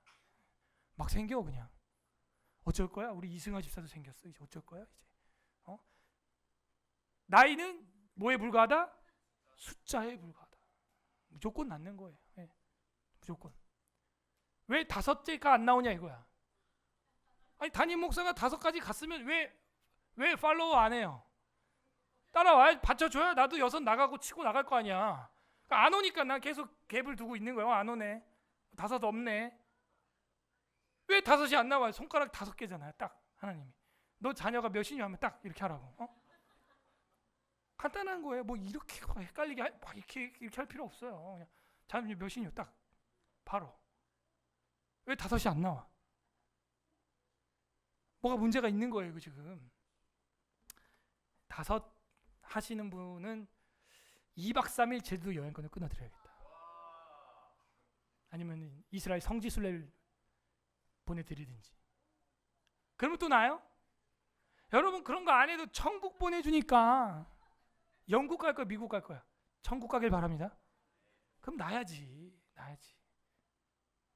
막 생겨 그냥. 어쩔 거야? 우리 이승아 집사도 생겼어. 이제 어쩔 거야? 이제 나이는 뭐에 불과하다? 숫자에 불과하다. 무조건 낳는 거예요. 예. 무조건. 왜 5째가 안 나오냐 이거야. 아니 담임 목사가 5까지 갔으면 왜 팔로우 안 해요? 따라와, 받쳐줘야 나도 6 나가고 치고 나갈 거 아니야. 그러니까 안 오니까 난 계속 갭을 두고 있는 거예요. 안 오네. 5 없네. 왜 5이 안 나와요? 손가락 5개잖아요. 딱 하나님이. 너 자녀가 몇이냐 하면 딱 이렇게 하라고. 간단한 거예요. 뭐 이렇게 헷갈리게 막 이렇게 할 필요 없어요. 그냥 자녀 몇이냐 딱 바로. 왜 5이 안 나와? 뭐가 문제가 있는 거예요, 이거 지금. 5 하시는 분은 2박 3일 제주도 여행권을 끊어드려야겠다. 아니면 이스라엘 성지순례를 보내드리든지. 그러면 또 나요? 여러분 그런 거 안 해도 천국 보내주니까 영국 갈 거야, 미국 갈 거야? 천국 가길 바랍니다. 그럼 나야지.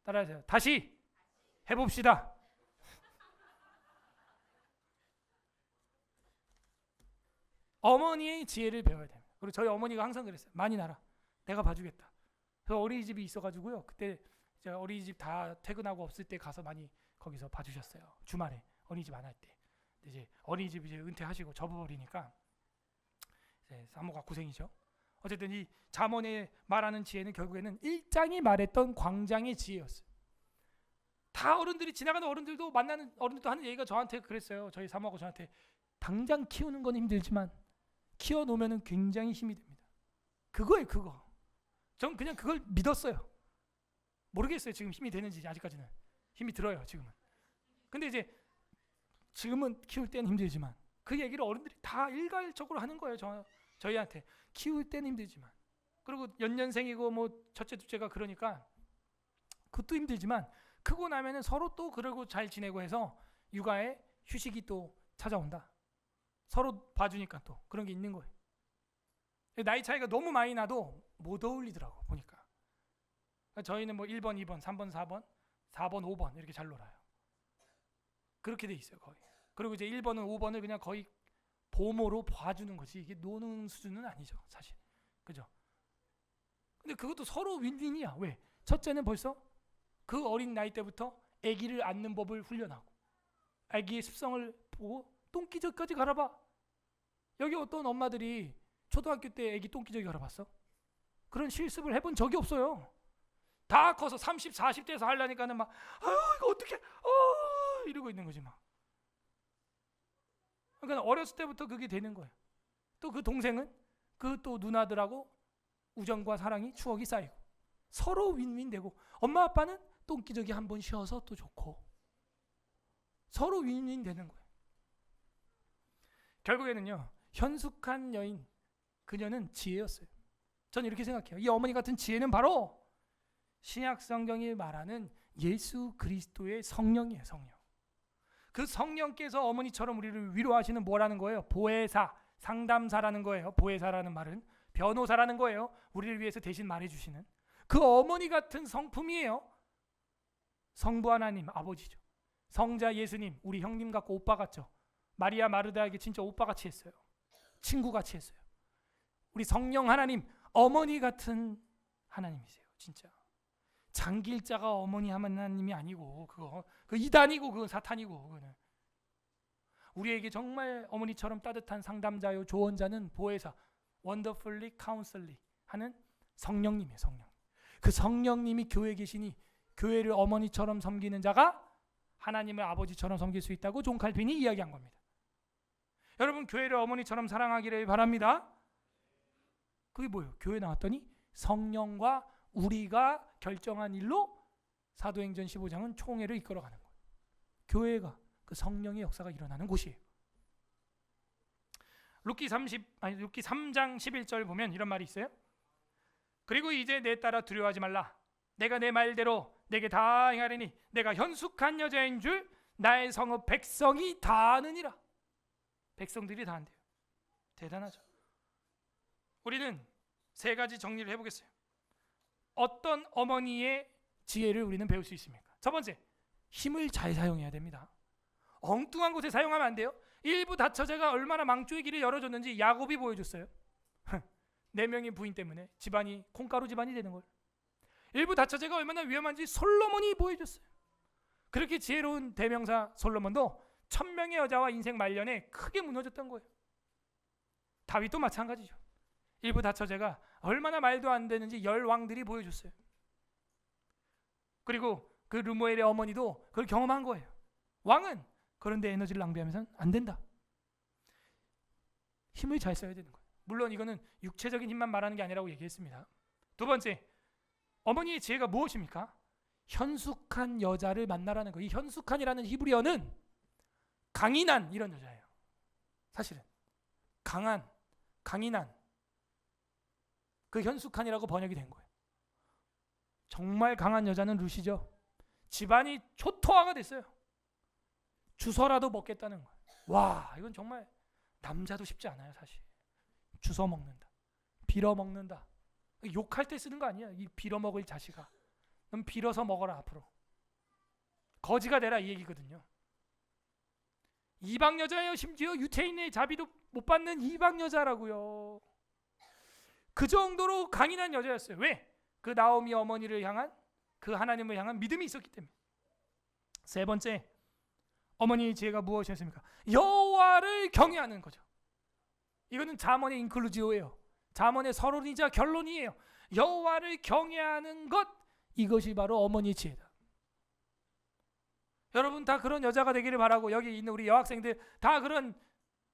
따라하세요. 다시 해봅시다. 어머니의 지혜를 배워야 됩니다. 그리고 저희 어머니가 항상 그랬어요. 많이 나라. 내가 봐주겠다. 저 어린이집이 있어가지고요. 그때 제가 어린이집 다 퇴근하고 없을 때 가서 많이 거기서 봐주셨어요. 주말에 어린이집 안 할 때. 근데 이제 어린이집 이제 은퇴하시고 접어버리니까 이제 사모가 고생이죠. 어쨌든 이 잠언에 말하는 지혜는 결국에는 1장이 말했던 광장의 지혜였어요. 다 어른들이 지나가는 어른들도 만나는 어른들도 하는 얘기가 저한테 그랬어요. 저희 사모하고 저한테 당장 키우는 건 힘들지만 키워놓으면 굉장히 힘이 됩니다. 그거예요, 그거. 전 그냥 그걸 믿었어요. 모르겠어요, 지금 힘이 되는지. 아직까지는 힘이 들어요, 지금은. 근데 이제 지금은 키울 때는 힘들지만 그 얘기를 어른들이 다 일괄적으로 하는 거예요. 저희한테 키울 때는 힘들지만, 그리고 연년생이고 뭐 첫째 둘째가 그러니까 그것도 힘들지만 크고 나면은 서로 또 그러고 잘 지내고 해서 육아에 휴식이 또 찾아온다. 서로 봐주니까 또 그런 게 있는 거예요. 나이 차이가 너무 많이 나도 못 어울리더라고 보니까. 저희는 뭐 1번, 2번, 3번, 4번, 4번, 5번 이렇게 잘 놀아요. 그렇게 돼 있어요 거의. 그리고 이제 1번은 5번을 그냥 거의 보모로 봐주는 거지, 이게 노는 수준은 아니죠 사실. 그죠? 근데 그것도 서로 윈윈이야. 왜? 첫째는 벌써 그 어린 나이 때부터 아기를 안는 법을 훈련하고 아기의 습성을 보고 똥기저까지 갈아봐. 여기 어떤 엄마들이 초등학교 때 아기 똥기저귀 갈아봤어? 그런 실습을 해본 적이 없어요. 다 커서 30, 40대에서 하려니까는 막 이거 어떡해 이러고 있는 거지 막. 그러니까 어렸을 때부터 그게 되는 거예요. 또 그 동생은 그 또 누나들하고 우정과 사랑이, 추억이 쌓이고 서로 윈윈되고, 엄마 아빠는 똥기저귀 한번 쉬어서 또 좋고 서로 윈윈되는 거예요. 결국에는요, 현숙한 여인, 그녀는 지혜였어요. 저는 이렇게 생각해요. 이 어머니 같은 지혜는 바로 신약 성경이 말하는 예수 그리스도의 성령이에요. 성령. 그 성령께서 어머니처럼 우리를 위로하시는 뭐라는 거예요? 보혜사, 상담사라는 거예요. 보혜사라는 말은 변호사라는 거예요. 우리를 위해서 대신 말해주시는 그 어머니 같은 성품이에요. 성부 하나님 아버지죠. 성자 예수님 우리 형님 같고 오빠 같죠. 마리아 마르다에게 진짜 오빠 같이 했어요. 친구 같이 했어요. 우리 성령 하나님 어머니 같은 하나님이세요. 진짜 장길자가 어머니 하나님이 아니고 그 이단이고 그건 사탄이고 그거는 우리에게 정말 어머니처럼 따뜻한 상담자요 조언자는 보혜사 원더풀리 카운슬리 하는 성령님이에요. 성령. 그 성령님이 교회에 계시니 교회를 어머니처럼 섬기는 자가 하나님을 아버지처럼 섬길 수 있다고 존 칼빈이 이야기한 겁니다. 여러분 교회를 어머니처럼 사랑하기를 바랍니다. 그게 뭐예요? 교회 나왔더니 성령과 우리가 결정한 일로 사도행전 15장은 총회를 이끌어가는 거예요. 교회가 그 성령의 역사가 일어나는 곳이에요. 룻기 3장 11절 보면 이런 말이 있어요. 그리고 이제 내 따라 두려워하지 말라. 내가 내 말대로 내게 다 행하리니 내가 현숙한 여자인 줄 나의 성읍 백성이 다 아느니라. 백성들이 다 안돼요. 대단하죠. 우리는 세 가지 정리를 해보겠어요. 어떤 어머니의 지혜를 우리는 배울 수 있습니까? 첫 번째, 힘을 잘 사용해야 됩니다. 엉뚱한 곳에 사용하면 안 돼요. 일부 다처제가 얼마나 망조의 길을 열어줬는지 야곱이 보여줬어요. 4명의 부인 때문에 집안이 콩가루 집안이 되는 걸. 일부 다처제가 얼마나 위험한지 솔로몬이 보여줬어요. 그렇게 지혜로운 대명사 솔로몬도 1000명의 여자와 인생 말년에 크게 무너졌던 거예요. 다윗도 마찬가지죠. 일부 다처제가 얼마나 말도 안 되는지 10왕들이 보여줬어요. 그리고 그 르무엘의 어머니도 그걸 경험한 거예요. 왕은 그런데 에너지를 낭비하면서는 안 된다. 힘을 잘 써야 되는 거예요. 물론 이거는 육체적인 힘만 말하는 게 아니라고 얘기했습니다. 두 번째, 어머니의 지혜가 무엇입니까? 현숙한 여자를 만나라는 거예요. 이 현숙한이라는 히브리어는 강인한 이런 여자예요. 사실은 강인한 그 현숙한이라고 번역이 된 거예요. 정말 강한 여자는 룻이죠. 집안이 초토화가 됐어요. 주서라도 먹겠다는 거예요. 와, 이건 정말 남자도 쉽지 않아요. 사실 주서 먹는다, 빌어 먹는다. 욕할 때 쓰는 거 아니야. 이 빌어 먹을 자식아, 넌 빌어서 먹어라. 앞으로 거지가 되라 이 얘기거든요. 이방 여자예요. 심지어 유태인의 자비도 못 받는 이방 여자라고요. 그 정도로 강인한 여자였어요. 왜? 그 나오미 어머니를 향한 그 하나님을 향한 믿음이 있었기 때문에. 세 번째, 어머니의 지혜가 무엇이었습니까? 여호와를 경외하는 거죠. 이거는 잠언의 인클루지오예요. 잠언의 서론이자 결론이에요. 여호와를 경외하는 것, 이것이 바로 어머니의 지혜다. 여러분 다 그런 여자가 되기를 바라고, 여기 있는 우리 여학생들 다 그런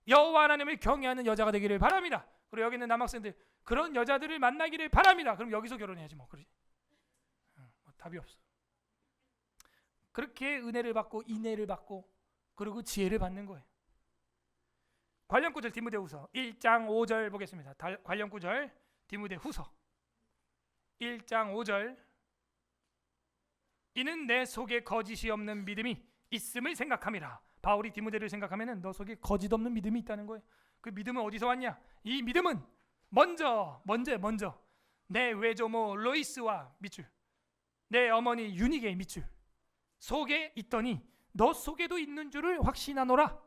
여호와 하나님을 경외하는 여자가 되기를 바랍니다. 그리고 여기 있는 남학생들 그런 여자들을 만나기를 바랍니다. 그럼 여기서 결혼해야지 뭐. 그러지? 뭐 답이 없어. 그렇게 은혜를 받고 인애를 받고 그리고 지혜를 받는 거예요. 관련 구절 디모데후서 1장 5절 보겠습니다. 관련 구절 디모데후서 1장 5절. 이는 내 속에 거짓이 없는 믿음이 있음을 생각함이라. 바울이 디모데를 생각하면은 너 속에 거짓 없는 믿음이 있다는 거예요. 그 믿음은 어디서 왔냐? 이 믿음은 먼저 내 외조모 로이스와 밑줄, 내 어머니 유닉의 밑줄 속에 있더니 너 속에도 있는 줄을 확신하노라.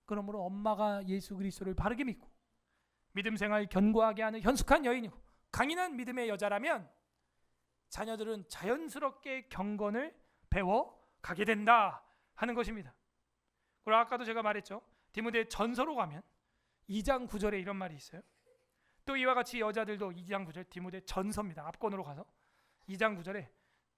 그러므로 엄마가 예수 그리스도를 바르게 믿고 믿음 생활 견고하게 하는 현숙한 여인이고 강인한 믿음의 여자라면 자녀들은 자연스럽게 경건을 배워 가게 된다 하는 것입니다. 그리고 아까도 제가 말했죠. 디모데 전서로 가면 2장 9절에 이런 말이 있어요. 또 이와 같이 여자들도 2장 9절 디모데 전서입니다. 앞권으로 가서 2장 9절에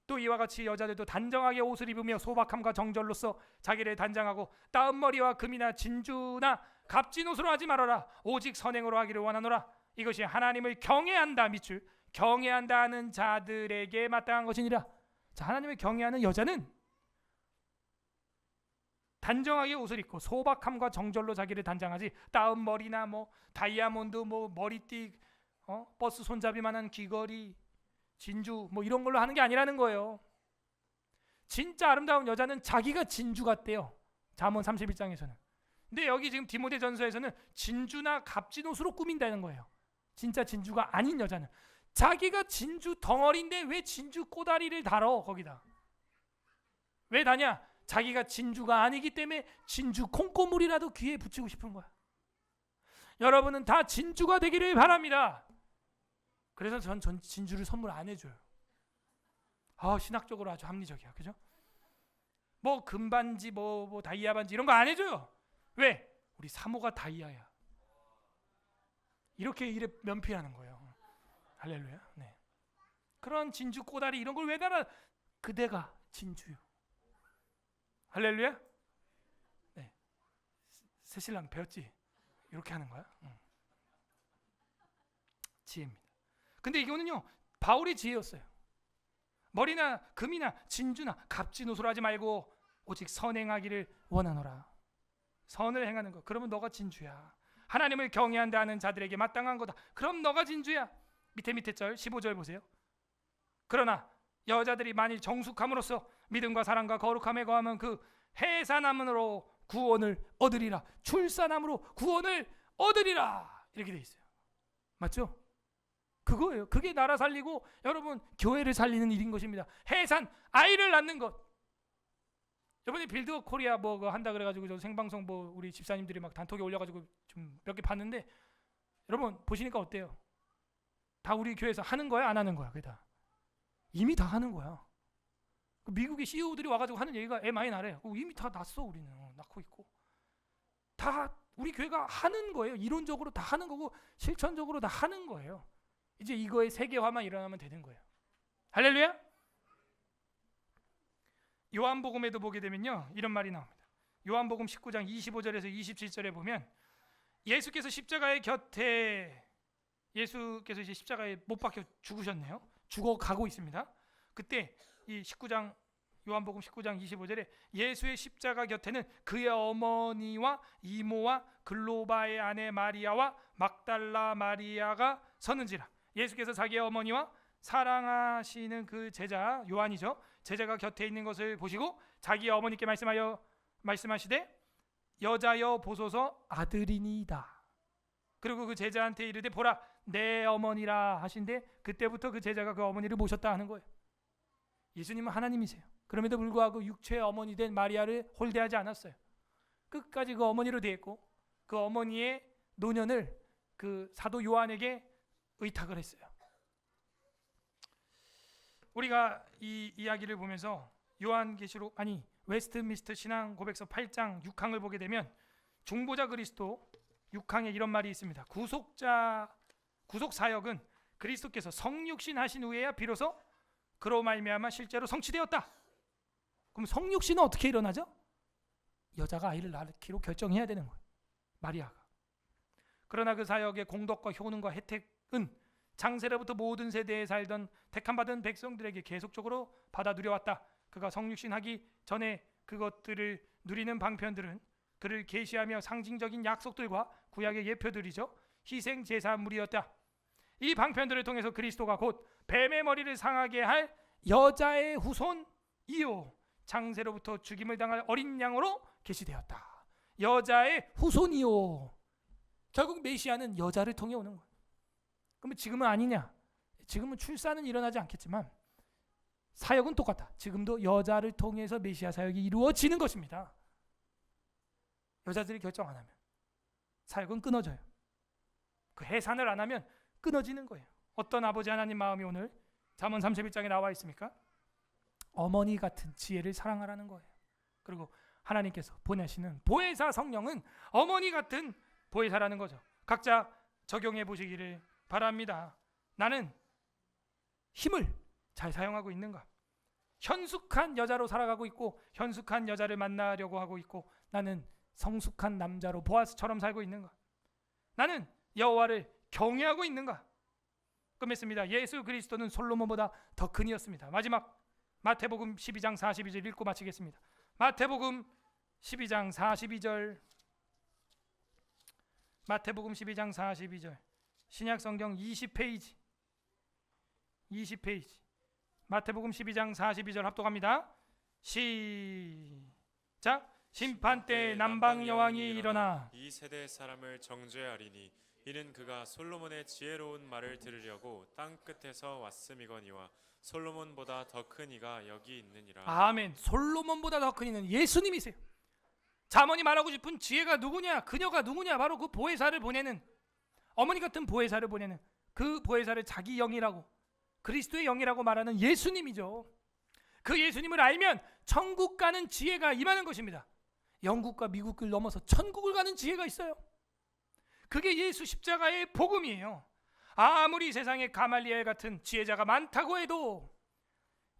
또 이와 같이 여자들도 단정하게 옷을 입으며 소박함과 정절로서 자기를 단장하고 따은 머리와 금이나 진주나 값진 옷으로 하지 말아라. 오직 선행으로 하기를 원하노라. 이것이 하나님을 경외한다 밑줄 경외한다 하는 자들에게 마땅한 것이니라. 자, 하나님을 경외하는 여자는 단정하게 옷을 입고 소박함과 정절로 자기를 단장하지 따은 머리나 뭐 다이아몬드 뭐 머리띠 버스 손잡이만한 귀걸이 진주 뭐 이런 걸로 하는 게 아니라는 거예요. 진짜 아름다운 여자는 자기가 진주 같대요. 잠언 31장에서는. 근데 여기 지금 디모데전서에서는 진주나 갑진옷으로 꾸민다는 거예요. 진짜 진주가 아닌 여자는 자기가 진주 덩어리인데 왜 진주 꼬다리를 달어 거기다. 왜 다냐? 자기가 진주가 아니기 때문에 진주 콩고물이라도 귀에 붙이고 싶은 거야. 여러분은 다 진주가 되기를 바랍니다. 그래서 전 진주를 선물 안 해줘요. 신학적으로 아주 합리적이야, 그죠? 뭐 금반지, 뭐 다이아 반지 이런 거 안 해줘요. 왜? 우리 사모가 다이아야. 이렇게 이래 면피하는 거예요. 할렐루야. 네. 그런 진주 꼬다리 이런 걸 왜 달아? 그대가 진주요. 할렐루야. 네. 새신랑 배웠지? 이렇게 하는 거야. 지혜입니다. 근데 이거는요 바울의 지혜였어요. 머리나 금이나 진주나 갑진옷으로 하지 말고 오직 선행하기를 원하노라. 선을 행하는 것. 그러면 너가 진주야. 하나님을 경외한다 하는 자들에게 마땅한 거다. 그럼 너가 진주야. 밑에 절 15절 보세요. 그러나 여자들이 만일 정숙함으로써 믿음과 사랑과 거룩함에 거하면 그 해산함으로 구원을 얻으리라. 출산함으로 구원을 얻으리라. 이렇게 돼 있어요. 맞죠? 그거예요. 그게 나라 살리고 여러분 교회를 살리는 일인 것입니다. 해산, 아이를 낳는 것. 저번에 빌드업 코리아 뭐 한다 그래가지고 저 생방송 뭐 우리 집사님들이 막 단톡에 올려가지고 좀 몇 개 봤는데 여러분 보시니까 어때요? 다 우리 교회에서 하는 거야, 안 하는 거야? 그게 다 이미 다 하는 거야. 미국의 CEO들이 와가지고 하는 얘기가 애 많이 낳으래. 이미 다 낳았어. 우리는 낳고 있고 다 우리 교회가 하는 거예요. 이론적으로 다 하는 거고 실천적으로 다 하는 거예요. 이제 이거의 세계화만 일어나면 되는 거예요. 할렐루야. 요한복음에도 보게 되면요 이런 말이 나옵니다. 요한복음 19장 25절에서 27절에 보면 예수께서 십자가의 곁에 예수께서 이제 십자가에 못 박혀 죽으셨네요. 죽어가고 있습니다. 그때 이 19장 요한복음 19장 25절에 예수의 십자가 곁에는 그의 어머니와 이모와 글로바의 아내 마리아와 막달라 마리아가 섰는지라. 예수께서 자기의 어머니와 사랑하시는 그 제자 요한이죠. 제자가 곁에 있는 것을 보시고 자기 어머니께 말씀하시되 여자여 보소서 아들이니이다. 그리고 그 제자한테 이르되 보라 내 어머니라 하신데 그때부터 그 제자가 그 어머니를 모셨다 하는 거예요. 예수님은 하나님이세요. 그럼에도 불구하고 육체의 어머니 된 마리아를 홀대하지 않았어요. 끝까지 그 어머니로 대했고 그 어머니의 노년을 그 사도 요한에게 의탁을 했어요. 우리가 이 이야기를 보면서 요한계시록 웨스트민스터 신앙 고백서 8장 6항을 보게 되면 중보자 그리스도 6항에 이런 말이 있습니다. 구속 사역은 그리스도께서 성육신 하신 후에야 비로소 그로 말미암아 실제로 성취되었다. 그럼 성육신은 어떻게 일어나죠? 여자가 아이를 낳기로 결정해야 되는 거예요. 마리아가. 그러나 그 사역의 공덕과 효능과 혜택은 창세로부터 모든 세대에 살던 택함받은 백성들에게 계속적으로 받아 누려왔다. 그가 성육신하기 전에 그것들을 누리는 방편들은 그를 계시하며 상징적인 약속들과 구약의 예표들이죠. 희생 제사물이었다. 이 방편들을 통해서 그리스도가 곧 뱀의 머리를 상하게 할 여자의 후손이요 창세로부터 죽임을 당할 어린 양으로 계시되었다. 여자의 후손이요. 결국 메시아는 여자를 통해 오는 거예요. 그러면 지금은 아니냐? 지금은 출산은 일어나지 않겠지만 사역은 똑같다. 지금도 여자를 통해서 메시아 사역이 이루어지는 것입니다. 여자들이 결정 안 하면 사역은 끊어져요. 그 해산을 안 하면 끊어지는 거예요. 어떤 아버지 하나님 마음이 오늘 잠언 31장에 나와 있습니까? 어머니 같은 지혜를 사랑하라는 거예요. 그리고 하나님께서 보내시는 보혜사 성령은 어머니 같은 보혜사라는 거죠. 각자 적용해 보시기를 바랍니다. 나는 힘을 잘 사용하고 있는가? 현숙한 여자로 살아가고 있고 현숙한 여자를 만나려고 하고 있고 나는 성숙한 남자로 보아스처럼 살고 있는가? 나는 여호와를 경외하고 있는가? 끝맺습니다. 예수 그리스도는 솔로몬보다 더 큰이었습니다. 마지막 마태복음 12장 42절 읽고 마치겠습니다. 마태복음 12장 42절 마태복음 12장 42절 신약성경 20페이지 20페이지. 마태복음 12장 42절 합독합니다. 시작. 심판 때 남방 여왕이 일어나 이 세대 사람을 정죄하리니 이는 그가 솔로몬의 지혜로운 말을 들으려고 땅 끝에서 왔음이거니와 솔로몬보다 더 큰 이가 여기 있느니라. 아멘. 솔로몬보다 더 큰 이는 예수님이세요. 자문이 말하고 싶은 지혜가 누구냐, 그녀가 누구냐, 바로 그 보혜사를 보내는, 어머니 같은 보혜사를 보내는, 그 보혜사를 자기 영이라고, 그리스도의 영이라고 말하는 예수님이죠. 그 예수님을 알면 천국 가는 지혜가 임하는 것입니다. 영국과 미국을 넘어서 천국을 가는 지혜가 있어요. 그게 예수 십자가의 복음이에요. 아무리 세상에 가말리엘 같은 지혜자가 많다고 해도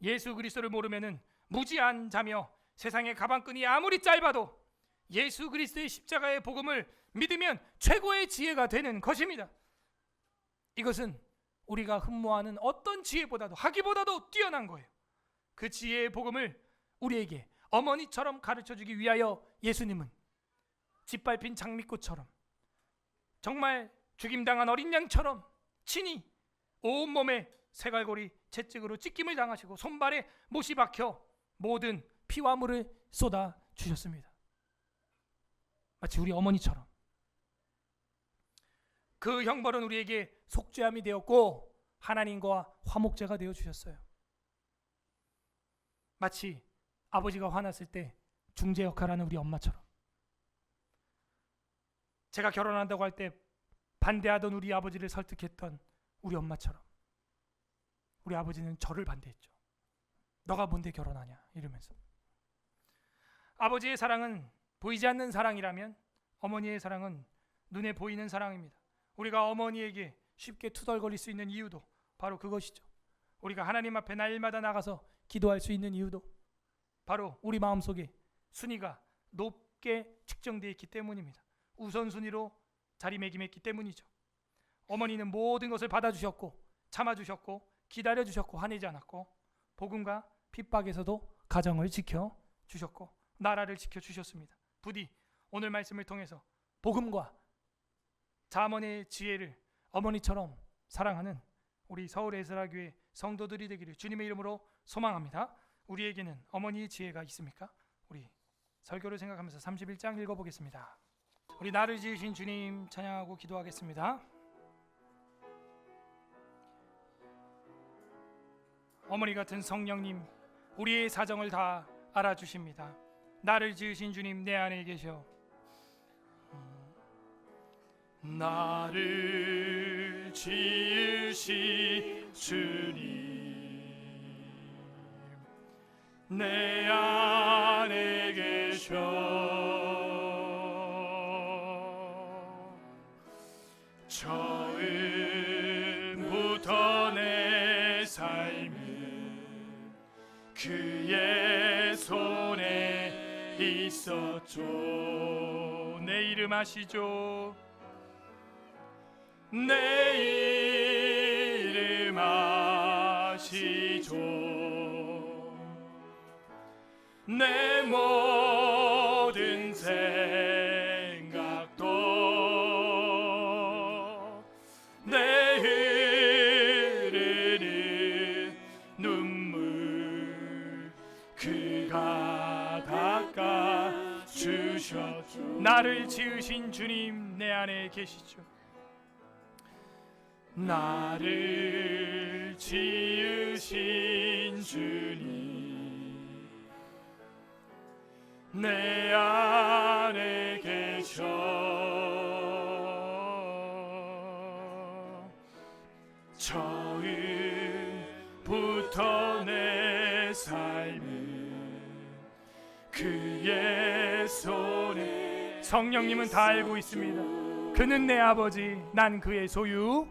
예수 그리스도를 모르면은 무지한 자며 세상의 가방끈이 아무리 짧아도 예수 그리스도의 십자가의 복음을 믿으면 최고의 지혜가 되는 것입니다. 이것은 우리가 흠모하는 어떤 지혜보다도, 하기보다도 뛰어난 거예요. 그 지혜의 복음을 우리에게 어머니처럼 가르쳐주기 위하여 예수님은 짓밟힌 장미꽃처럼, 정말 죽임당한 어린 양처럼 친히 온몸에 세갈고리 채찍으로 찢김을 당하시고 손발에 못이 박혀 모든 피와 물을 쏟아 주셨습니다. 마치 우리 어머니처럼. 그 형벌은 우리에게 속죄함이 되었고 하나님과 화목제가 되어 주셨어요. 마치 아버지가 화났을 때 중재 역할하는 우리 엄마처럼. 제가 결혼한다고 할 때 반대하던 우리 아버지를 설득했던 우리 엄마처럼 우리 아버지는 저를 반대했죠. 너가 뭔데 결혼하냐 이러면서. 아버지의 사랑은 보이지 않는 사랑이라면 어머니의 사랑은 눈에 보이는 사랑입니다. 우리가 어머니에게 쉽게 투덜거릴 수 있는 이유도 바로 그것이죠. 우리가 하나님 앞에 날마다 나가서 기도할 수 있는 이유도 바로 우리 마음속에 순위가 높게 측정되어 있기 때문입니다. 우선순위로 자리매김했기 때문이죠. 어머니는 모든 것을 받아주셨고 참아주셨고 기다려주셨고 화내지 않았고 복음과 핍박에서도 가정을 지켜주셨고 나라를 지켜주셨습니다. 부디 오늘 말씀을 통해서 복음과 자문의 지혜를 어머니처럼 사랑하는 우리 서울 에스라교회 성도들이 되기를 주님의 이름으로 소망합니다. 우리에게는 어머니의 지혜가 있습니까? 우리 설교를 생각하면서 31장 읽어보겠습니다. 우리 나를 지으신 주님 찬양하고 기도하겠습니다. 어머니 같은 성령님, 우리의 사정을 다 알아주십니다. 나를 지으신 주님 내 안에 계셔. 나를 지으신 주님 내 안에 계셔. 처음부터 내 삶은 그의 손에 있었죠. 내 이름 아시죠? 내 이름 아시죠? 내 모든 생각도 내 흐르는 눈물 그가 닦아 주셨죠. 나를 지으신 주님 내 안에 계시죠. 나를 지으신 주님 내 안에 계셔. 처음부터 내 삶은 그의 손에. 성령님은 다 알고 있습니다. 그는 내 아버지, 난 그의 소유.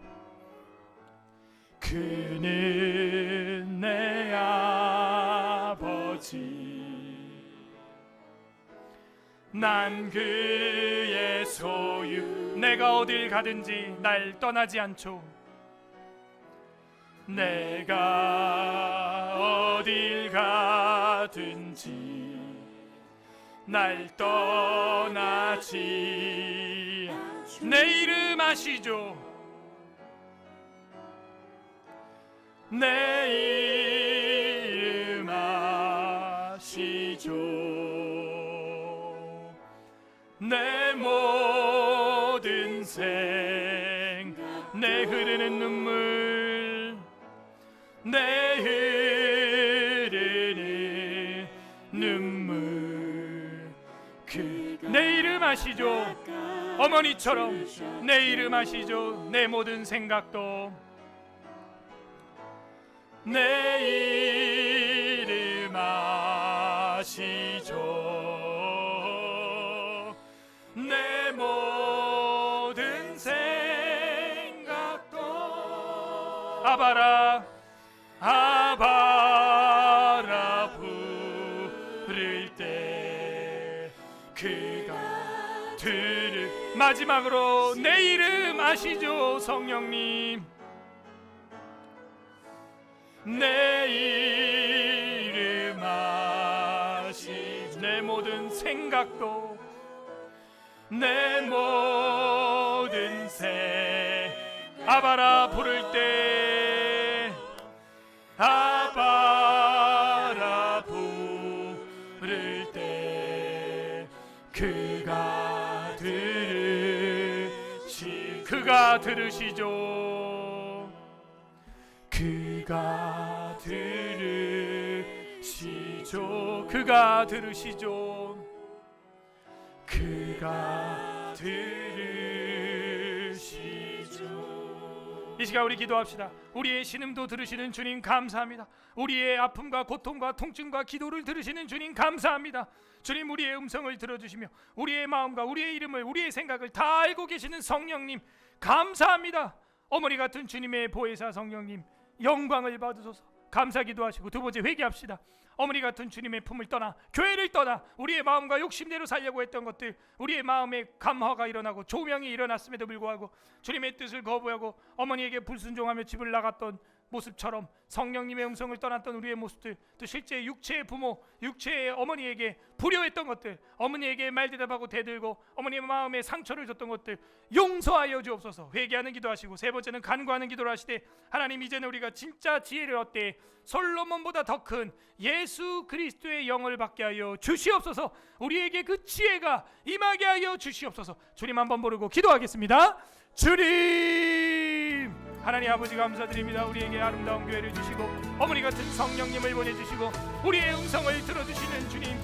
그는 내 아버지, 난 그의 소유. 내가 어딜 가든지 날 떠나지 않죠. 내가 어딜 가든지 날 떠나지 않죠. 내 이름 아시죠? 내 이름 아시죠. 내 모든 생각, 내 흐르는 눈물, 내 흐르는 눈물, 내 이름 아시죠. 어머니처럼 내 이름 아시죠. 내 모든 생각도 내 이름 아시죠. 내 모든 생각도 아바라 아바라 부를 때 그가 들을. 마지막으로 내 이름 아시죠. 성령님 내 이름 아시죠. 내 모든 생각도 내 모든 아바라 부를 때 아바라 부를 때 그가 들으시죠. 그가 들으시죠. 그가 들으시죠. 그가 들으시죠. 이 시간 우리 기도합시다. 우리의 신음도 들으시는 주님 감사합니다. 우리의 아픔과 고통과 통증과 기도를 들으시는 주님 감사합니다. 주님, 우리의 음성을 들어주시며 우리의 마음과 우리의 이름을, 우리의 생각을 다 알고 계시는 성령님 감사합니다. 어머니 같은 주님의 보혜사 성령님 영광을 받으소서. 감사 기도하시고 두 번째 회개합시다. 어머니 같은 주님의 품을 떠나 교회를 떠나 우리의 마음과 욕심대로 살려고 했던 것들, 우리의 마음에 감화가 일어나고 조명이 일어났음에도 불구하고 주님의 뜻을 거부하고 어머니에게 불순종하며 집을 나갔던 모습처럼 성령님의 음성을 떠났던 우리의 모습들, 또 실제 육체의 부모, 육체의 어머니에게 불효했던 것들, 어머니에게 말대답하고 대들고 어머니의 마음에 상처를 줬던 것들 용서하여 주옵소서. 회개하는 기도하시고 세 번째는 간구하는 기도를 하시되, 하나님 이제는 우리가 진짜 지혜를 얻되 솔로몬보다 더 큰 예수 그리스도의 영을 받게 하여 주시옵소서. 우리에게 그 지혜가 임하게 하여 주시옵소서. 주님 한번 부르고 기도하겠습니다. 주님, 하나님 아버지 감사드립니다. 우리에게 아름다운 교회를 주시고 어머니 같은 성령님을 보내주시고 우리의 음성을 들어주시는 주님